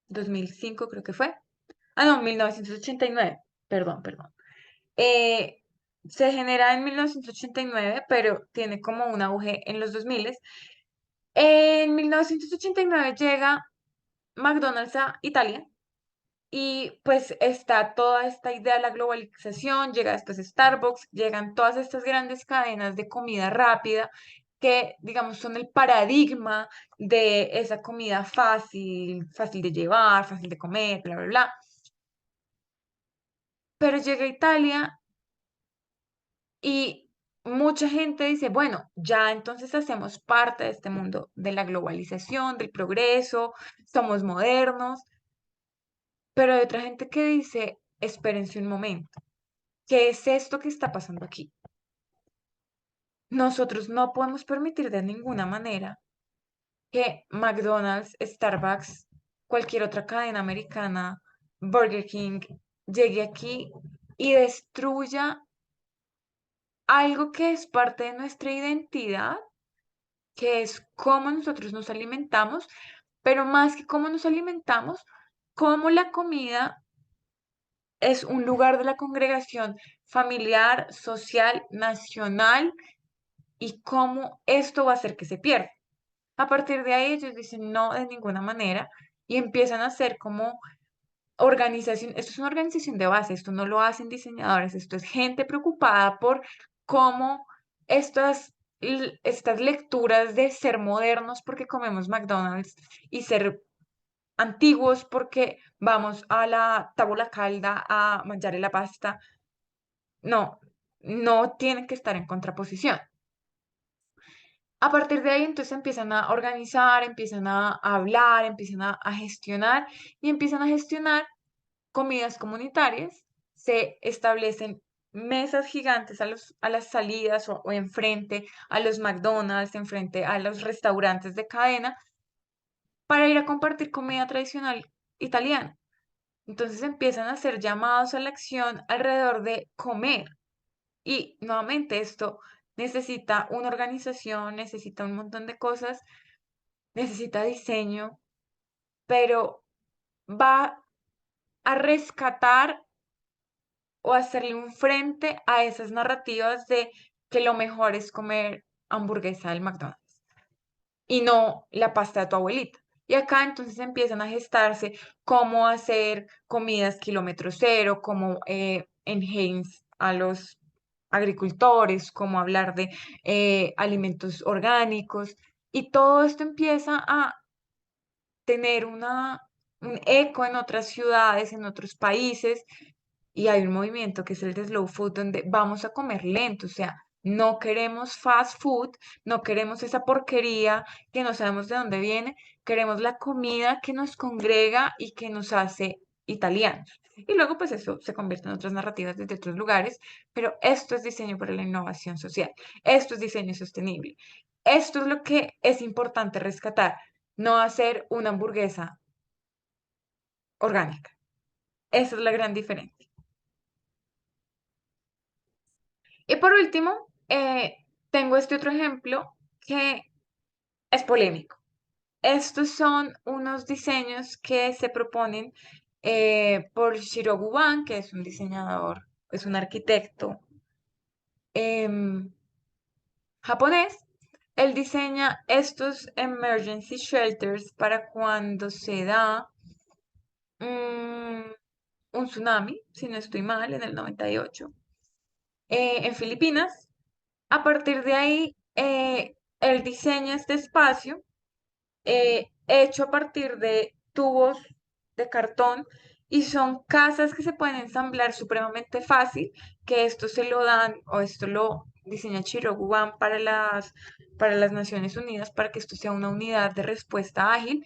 2005 creo que fue. Ah, no, 1989, perdón. Eh, Se genera en 1989, pero tiene como un auge en los 2000. En 1989 llega McDonald's a Italia y pues está toda esta idea de la globalización, llega después Starbucks, llegan todas estas grandes cadenas de comida rápida que, digamos, son el paradigma de esa comida fácil, fácil de llevar, fácil de comer, bla, bla, bla. Pero llega a Italia y mucha gente dice, bueno, ya entonces hacemos parte de este mundo de la globalización, del progreso, somos modernos, pero hay otra gente que dice, espérense un momento. ¿Qué es esto que está pasando aquí? Nosotros no podemos permitir de ninguna manera que McDonald's, Starbucks, cualquier otra cadena americana, Burger King, llegue aquí y destruya algo que es parte de nuestra identidad, que es cómo nosotros nos alimentamos, pero más que cómo nos alimentamos, cómo la comida es un lugar de la congregación familiar, social, nacional y cómo esto va a hacer que se pierda. A partir de ahí ellos dicen no de ninguna manera y empiezan a hacer como organización, esto es una organización de base, esto no lo hacen diseñadores, esto es gente preocupada por cómo estas lecturas de ser modernos porque comemos McDonald's y ser antiguos porque vamos a la tabula calda a mangiare la pasta, no, no tienen que estar en contraposición. A partir de ahí, entonces empiezan a organizar, empiezan a hablar, empiezan a gestionar y empiezan a gestionar comidas comunitarias. Se establecen mesas gigantes a las salidas o enfrente a los McDonald's, enfrente a los restaurantes de cadena para ir a compartir comida tradicional italiana. Entonces empiezan a hacer llamados a la acción alrededor de comer. Y nuevamente esto necesita una organización, necesita un montón de cosas, necesita diseño, pero va a rescatar o hacerle un frente a esas narrativas de que lo mejor es comer hamburguesa del McDonald's y no la pasta de tu abuelita. Y acá entonces empiezan a gestarse cómo hacer comidas kilómetro cero, cómo enhance a los agricultores, cómo hablar de alimentos orgánicos. Y todo esto empieza a tener un eco en otras ciudades, en otros países, y hay un movimiento que es el de slow food, donde vamos a comer lento, o sea, no queremos fast food, no queremos esa porquería que no sabemos de dónde viene, queremos la comida que nos congrega y que nos hace italianos. Y luego, pues eso se convierte en otras narrativas desde otros lugares, pero esto es diseño para la innovación social, esto es diseño sostenible, esto es lo que es importante rescatar, no hacer una hamburguesa orgánica. Esa es la gran diferencia. Y por último, tengo este otro ejemplo que es polémico. Estos son unos diseños que se proponen por Shirogu Ban, que es un diseñador, es un arquitecto em, japonés. Él diseña estos emergency shelters para cuando se da mm, un tsunami, si no estoy mal, en el 98, en Filipinas. A partir de ahí, él diseña este espacio hecho a partir de tubos de cartón y son casas que se pueden ensamblar supremamente fácil, que esto se lo dan o esto lo diseña Chirogu Wan para las Naciones Unidas para que esto sea una unidad de respuesta ágil.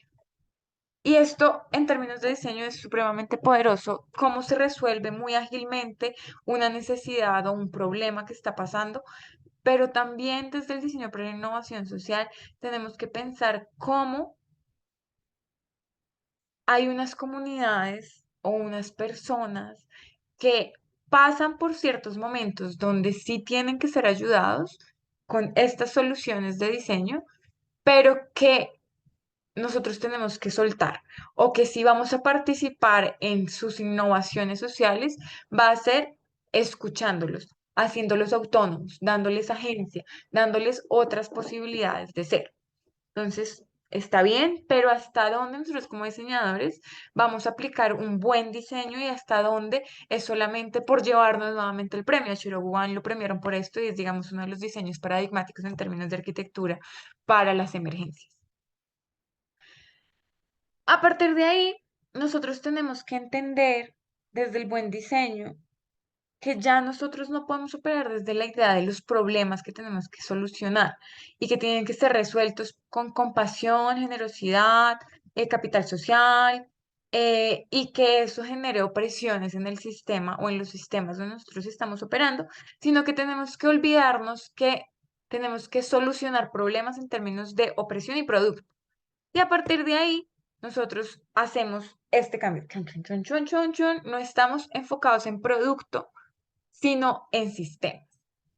Y esto, en términos de diseño, es supremamente poderoso. Cómo se resuelve muy ágilmente una necesidad o un problema que está pasando, pero también desde el diseño para la innovación social tenemos que pensar cómo hay unas comunidades o unas personas que pasan por ciertos momentos donde sí tienen que ser ayudados con estas soluciones de diseño, pero que nosotros tenemos que soltar o que si vamos a participar en sus innovaciones sociales, va a ser escuchándolos, haciéndolos autónomos, dándoles agencia, dándoles otras posibilidades de ser. Entonces, está bien, pero ¿hasta dónde nosotros como diseñadores vamos a aplicar un buen diseño y hasta dónde es solamente por llevarnos nuevamente el premio? A Shirogu Wan lo premiaron por esto y es, digamos, uno de los diseños paradigmáticos en términos de arquitectura para las emergencias. A partir de ahí, nosotros tenemos que entender desde el buen diseño que ya nosotros no podemos operar desde la idea de los problemas que tenemos que solucionar y que tienen que ser resueltos con compasión, generosidad, capital social, y que eso genere opresiones en el sistema o en los sistemas donde nosotros estamos operando, sino que tenemos que olvidarnos que tenemos que solucionar problemas en términos de opresión y producto. Y a partir de ahí, nosotros hacemos este cambio. Chun, chun, chun, chun, chun, chun. No estamos enfocados en producto, sino en sistemas.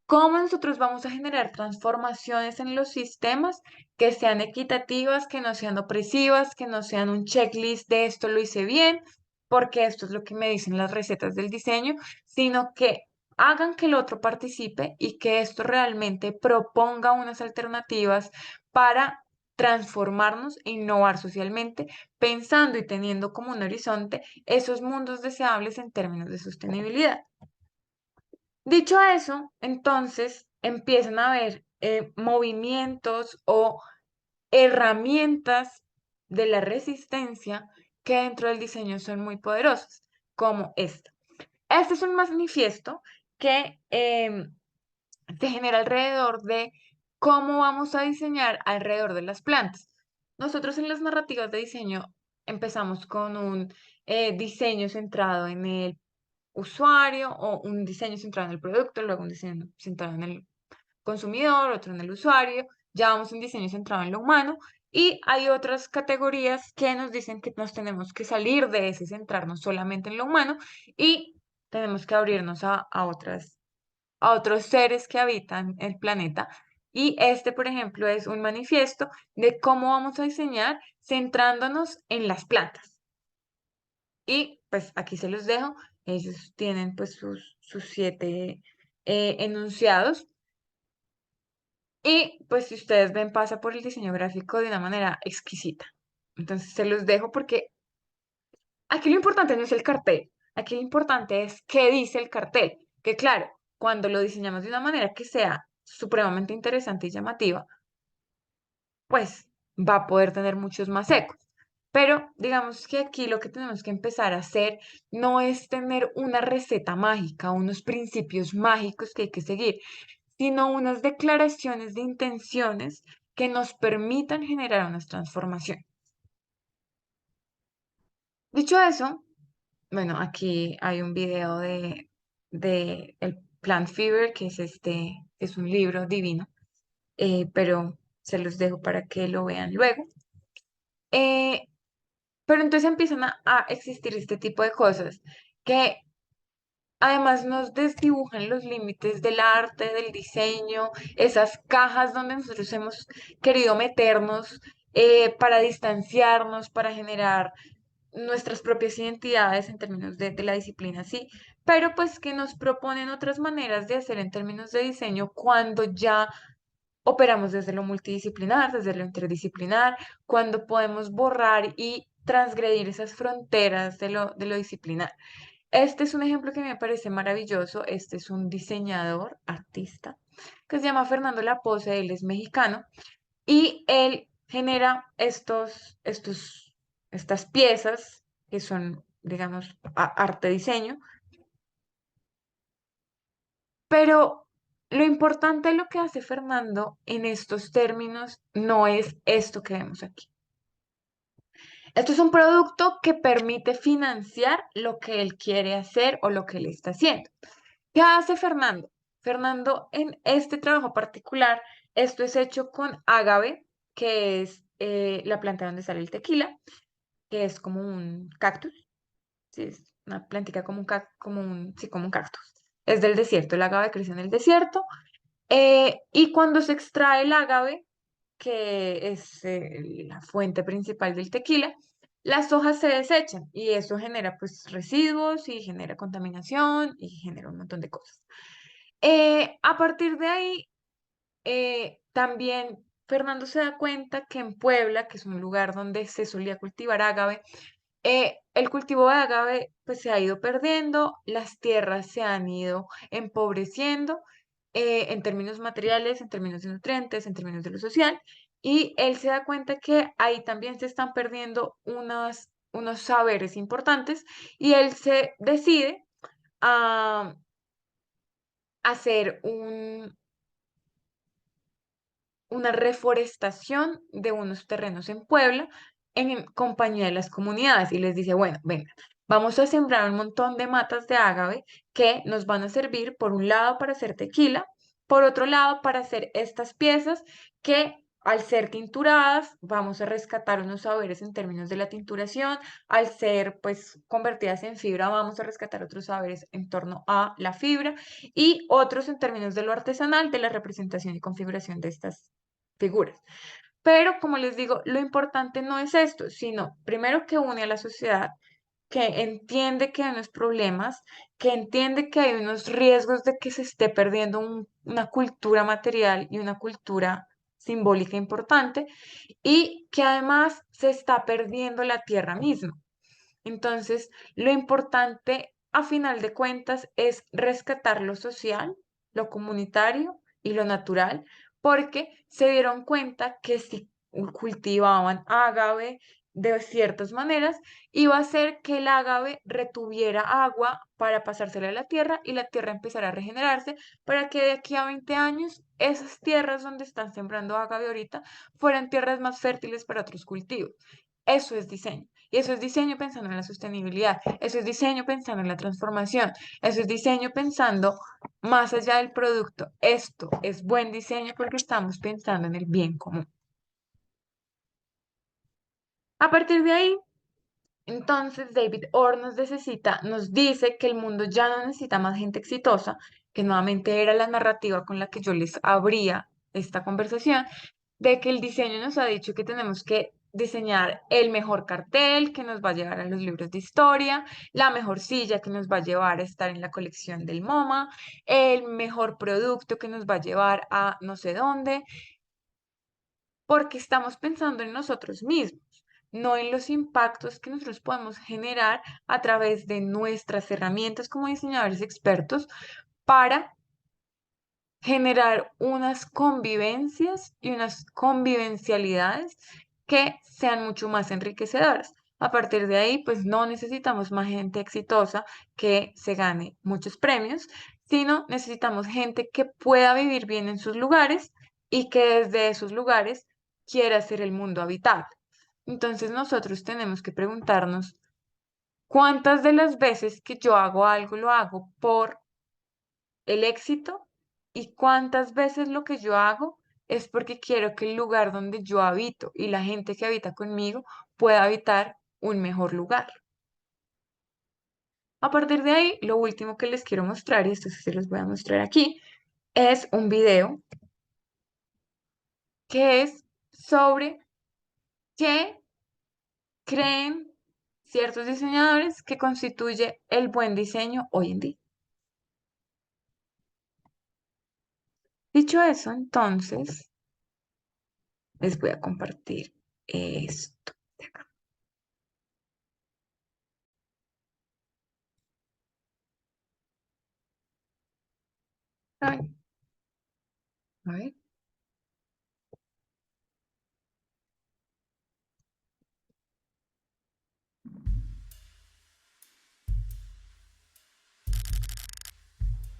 ¿Cómo nosotros vamos a generar transformaciones en los sistemas que sean equitativas, que no sean opresivas, que no sean un checklist de esto lo hice bien, porque esto es lo que me dicen las recetas del diseño, sino que hagan que el otro participe y que esto realmente proponga unas alternativas para transformarnos e innovar socialmente, pensando y teniendo como un horizonte esos mundos deseables en términos de sostenibilidad? Dicho eso, entonces empiezan a haber movimientos o herramientas de la resistencia que dentro del diseño son muy poderosas, como esta. Este es un manifiesto que se genera alrededor de cómo vamos a diseñar alrededor de las plantas. Nosotros en las narrativas de diseño empezamos con un diseño centrado en el usuario o un diseño centrado en el producto, luego un diseño centrado en el consumidor, otro en el usuario, ya vamos a un diseño centrado en lo humano y hay otras categorías que nos dicen que nos tenemos que salir de ese centrarnos solamente en lo humano y tenemos que abrirnos a otros seres que habitan el planeta. Y este, por ejemplo, es un manifiesto de cómo vamos a diseñar centrándonos en las plantas. Y pues aquí se los dejo. Ellos tienen pues sus 7 enunciados. Y pues si ustedes ven, pasa por el diseño gráfico de una manera exquisita. Entonces se los dejo porque aquí lo importante no es el cartel. Aquí lo importante es qué dice el cartel. Que claro, cuando lo diseñamos de una manera que sea supremamente interesante y llamativa, pues va a poder tener muchos más ecos. Pero digamos que aquí lo que tenemos que empezar a hacer no es tener una receta mágica, unos principios mágicos que hay que seguir, sino unas declaraciones de intenciones que nos permitan generar unas transformaciones. Dicho eso, bueno, aquí hay un video de el Plant Fever, que es es un libro divino, pero se los dejo para que lo vean luego. Eh, Pero entonces empiezan a existir este tipo de cosas que además nos desdibujan los límites del arte, del diseño, esas cajas donde nosotros hemos querido meternos para distanciarnos, para generar nuestras propias identidades en términos de la disciplina, sí, pero pues que nos proponen otras maneras de hacer en términos de diseño cuando ya operamos desde lo multidisciplinar, desde lo interdisciplinar, cuando podemos borrar y transgredir esas fronteras de lo disciplinar. Este es un ejemplo que me parece maravilloso. Este es un diseñador, artista, que se llama Fernando Lapoze, él es mexicano, y él genera estas piezas que son, digamos, arte diseño, pero lo importante de lo que hace Fernando en estos términos no es esto que vemos aquí. Esto es un producto que permite financiar lo que él quiere hacer o lo que él está haciendo. ¿Qué hace Fernando? Fernando, en este trabajo particular, esto es hecho con agave, que es la planta donde sale el tequila, que es como un cactus, sí, es una plantica como sí, como un cactus. Es del desierto, el agave crece en el desierto, y cuando se extrae el agave, que es la fuente principal del tequila, las hojas se desechan y eso genera pues residuos y genera contaminación y genera un montón de cosas. A partir de ahí, también Fernando se da cuenta que en Puebla, que es un lugar donde se solía cultivar agave, el cultivo de agave pues se ha ido perdiendo, las tierras se han ido empobreciendo en términos materiales, en términos de nutrientes, en términos de lo social, y él se da cuenta que ahí también se están perdiendo unos saberes importantes y él se decide a hacer una reforestación de unos terrenos en Puebla en compañía de las comunidades y les dice, bueno, venga, vamos a sembrar un montón de matas de ágave que nos van a servir por un lado para hacer tequila, por otro lado para hacer estas piezas que al ser tinturadas vamos a rescatar unos saberes en términos de la tinturación, al ser pues convertidas en fibra vamos a rescatar otros saberes en torno a la fibra y otros en términos de lo artesanal, de la representación y configuración de estas figuras. Pero como les digo, lo importante no es esto, sino primero que une a la sociedad, que entiende que hay unos problemas, que entiende que hay unos riesgos de que se esté perdiendo una cultura material y una cultura simbólica importante y que además se está perdiendo la tierra misma. Entonces, lo importante a final de cuentas es rescatar lo social, lo comunitario y lo natural, porque se dieron cuenta que si cultivaban agave de ciertas maneras, iba a hacer que el agave retuviera agua para pasársela a la tierra y la tierra empezara a regenerarse para que de aquí a 20 años esas tierras donde están sembrando agave ahorita fueran tierras más fértiles para otros cultivos. Eso es diseño. Y eso es diseño pensando en la sostenibilidad, eso es diseño pensando en la transformación, eso es diseño pensando más allá del producto. Esto es buen diseño porque estamos pensando en el bien común. A partir de ahí, entonces David Orr nos dice que el mundo ya no necesita más gente exitosa, que nuevamente era la narrativa con la que yo les abría esta conversación, de que el diseño nos ha dicho que tenemos que diseñar el mejor cartel que nos va a llevar a los libros de historia, la mejor silla que nos va a llevar a estar en la colección del MoMA, el mejor producto que nos va a llevar a no sé dónde, porque estamos pensando en nosotros mismos, no en los impactos que nosotros podemos generar a través de nuestras herramientas como diseñadores expertos para generar unas convivencias y unas convivencialidades que sean mucho más enriquecedoras. A partir de ahí, pues no necesitamos más gente exitosa que se gane muchos premios, sino necesitamos gente que pueda vivir bien en sus lugares y que desde esos lugares quiera hacer el mundo habitable. Entonces nosotros tenemos que preguntarnos cuántas de las veces que yo hago algo lo hago por el éxito y cuántas veces lo que yo hago es porque quiero que el lugar donde yo habito y la gente que habita conmigo pueda habitar un mejor lugar. A partir de ahí, lo último que les quiero mostrar, y esto sí se los voy a mostrar aquí, es un video que es sobre qué creen ciertos diseñadores que constituye el buen diseño hoy en día. Dicho eso, entonces, les voy a compartir esto. Ay, A ver.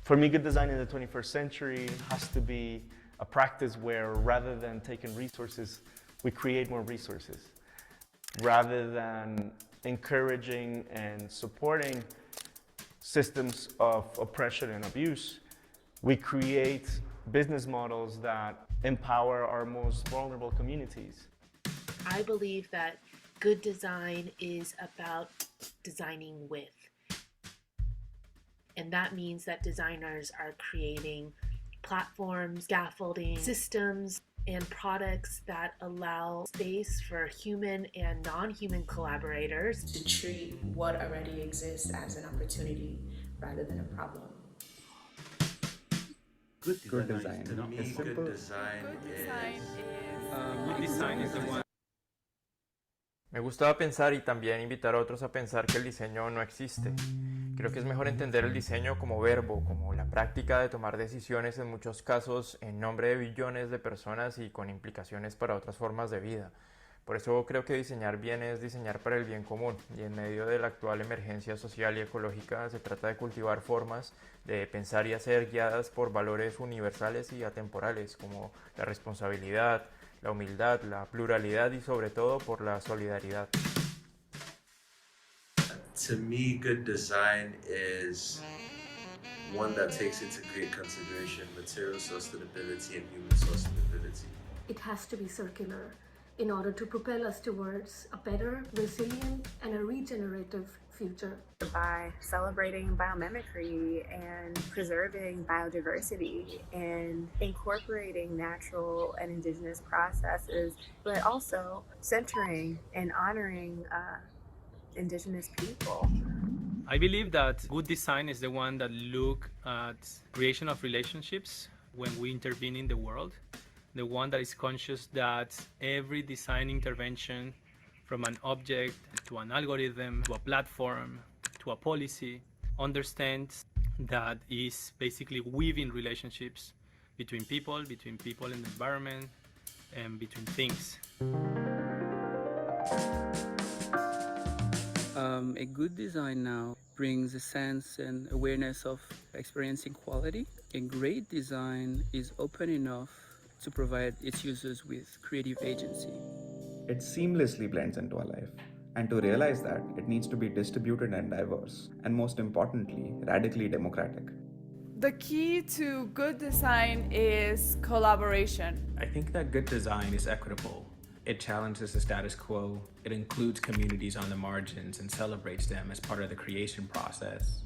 For me, good design in the 21st century has to be a practice where rather than taking resources, we create more resources. Rather than encouraging and supporting systems of oppression and abuse, we create business models that empower our most vulnerable communities. I believe that good design is about designing with. And that means that designers are creating platforms, scaffolding, systems, and products that allow space for human and non-human collaborators to treat what already exists as an opportunity rather than a problem. Good design is simple. Good design is the one. Me gustaba pensar y también invitar a otros a pensar que el diseño no existe. Creo que es mejor entender el diseño como verbo, como la práctica de tomar decisiones en muchos casos en nombre de billones de personas y con implicaciones para otras formas de vida. Por eso creo que diseñar bien es diseñar para el bien común y en medio de la actual emergencia social y ecológica se trata de cultivar formas de pensar y hacer guiadas por valores universales y atemporales como la responsabilidad, la humildad, la pluralidad y sobre todo por la solidaridad. To me, good design is one that takes into great consideration material sustainability and human sustainability. It has to be circular in order to propel us towards a better, resilient, and a regenerative future. By celebrating biomimicry and preserving biodiversity and incorporating natural and indigenous processes, but also centering and honoring indigenous people. I believe that good design is the one that look at creation of relationships when we intervene in the world, the one that is conscious that every design intervention, from an object to an algorithm to a platform to a policy, understands that is basically weaving relationships between people and the environment, and between things. A good design now brings a sense and awareness of experiencing quality. A great design is open enough to provide its users with creative agency. It seamlessly blends into our life. And to realize that, it needs to be distributed and diverse, and most importantly, radically democratic. The key to good design is collaboration. I think that good design is equitable. It challenges the status quo, it includes communities on the margins and celebrates them as part of the creation process.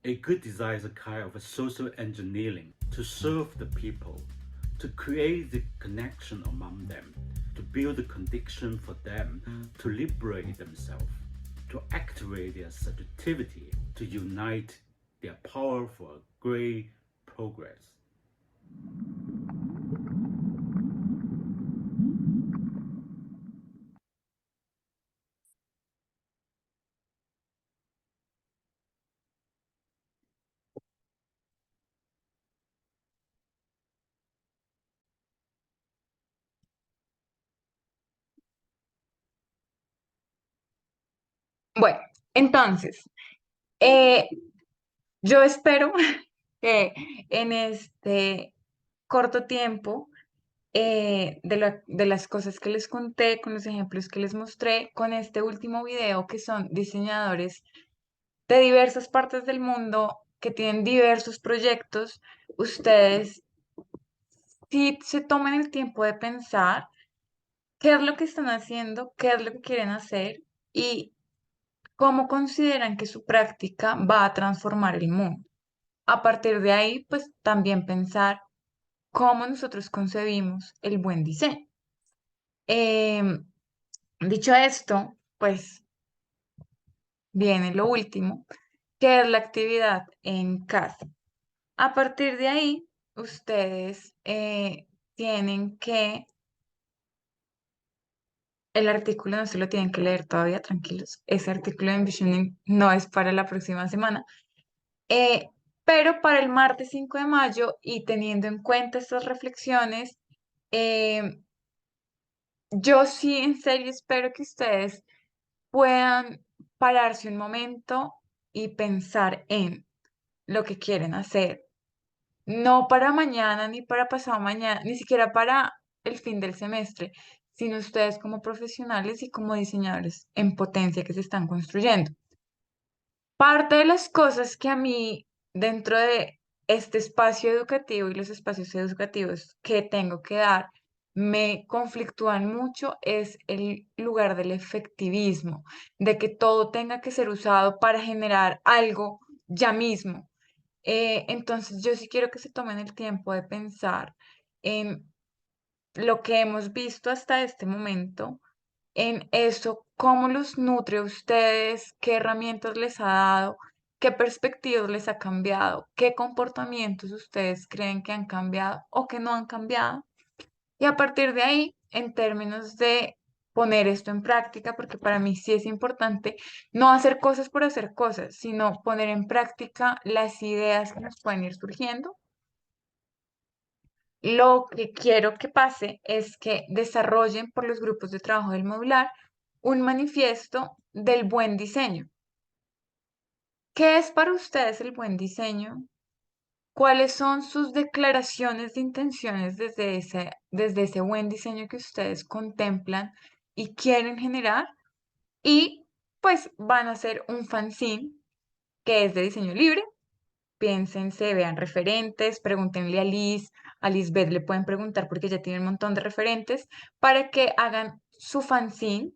A good design is a kind of a social engineering to serve the people, to create the connection among them, to build the condition for them to liberate themselves, to activate their subjectivity, to unite their power for great progress. Bueno, entonces, yo espero que en este corto tiempo de las cosas que les conté, con los ejemplos que les mostré, con este último video que son diseñadores de diversas partes del mundo que tienen diversos proyectos, ustedes sí se tomen el tiempo de pensar qué es lo que están haciendo, qué es lo que quieren hacer y cómo consideran que su práctica va a transformar el mundo. A partir de ahí, pues también pensar cómo nosotros concebimos el buen diseño. Em, Dicho esto, pues viene lo último, que es la actividad en casa. A partir de ahí, ustedes tienen que, el artículo no se lo tienen que leer todavía, tranquilos, ese artículo de Envisioning no es para la próxima semana, Pero para el martes 5 de mayo y teniendo en cuenta estas reflexiones, yo sí en serio espero que ustedes puedan pararse un momento y pensar en lo que quieren hacer. No para mañana, ni para pasado mañana, ni siquiera para el fin del semestre, sino ustedes como profesionales y como diseñadores en potencia que se están construyendo. Parte de las cosas que a mí, dentro de este espacio educativo y los espacios educativos que tengo que dar, me conflictúan mucho es el lugar del efectivismo, de que todo tenga que ser usado para generar algo ya mismo. Entonces, yo sí quiero que se tomen el tiempo de pensar en lo que hemos visto hasta este momento, en eso, cómo los nutre a ustedes, qué herramientas les ha dado, qué perspectivas les ha cambiado, qué comportamientos ustedes creen que han cambiado o que no han cambiado. Y a partir de ahí, en términos de poner esto en práctica, porque para mí sí es importante no hacer cosas por hacer cosas, sino poner en práctica las ideas que nos pueden ir surgiendo. Lo que quiero que pase es que desarrollen por los grupos de trabajo del modular un manifiesto del buen diseño. ¿Qué es para ustedes el buen diseño? ¿Cuáles son sus declaraciones de intenciones desde ese buen diseño que ustedes contemplan y quieren generar? Y pues van a hacer un fanzine que es de diseño libre. Piénsense, vean referentes, pregúntenle a Lisbeth le pueden preguntar porque ya tiene un montón de referentes para que hagan su fanzine.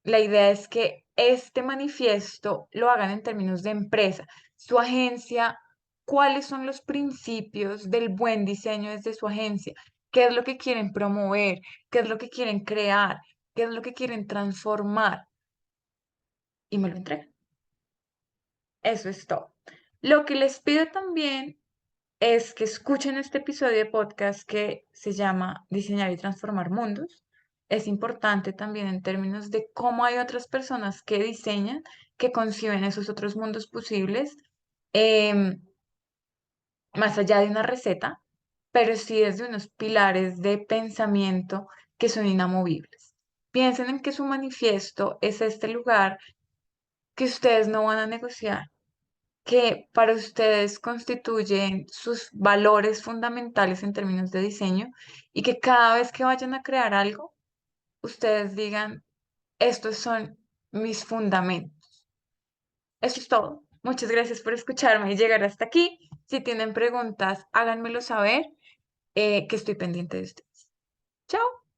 La idea es que este manifiesto lo hagan en términos de empresa, su agencia, cuáles son los principios del buen diseño desde su agencia, qué es lo que quieren promover, qué es lo que quieren crear, qué es lo que quieren transformar y me lo entregan. Eso es todo. Lo que les pido también es que escuchen este episodio de podcast que se llama Diseñar y Transformar Mundos. Es importante también en términos de cómo hay otras personas que diseñan, que conciben esos otros mundos posibles, em, más allá de una receta, pero sí desde unos pilares de pensamiento que son inamovibles. Piensen en que su manifiesto es este lugar que ustedes no van a negociar, que para ustedes constituyen sus valores fundamentales en términos de diseño y que cada vez que vayan a crear algo, ustedes digan, estos son mis fundamentos. Eso es todo. Muchas gracias por escucharme y llegar hasta aquí. Si tienen preguntas, háganmelo saber, que estoy pendiente de ustedes. Chao.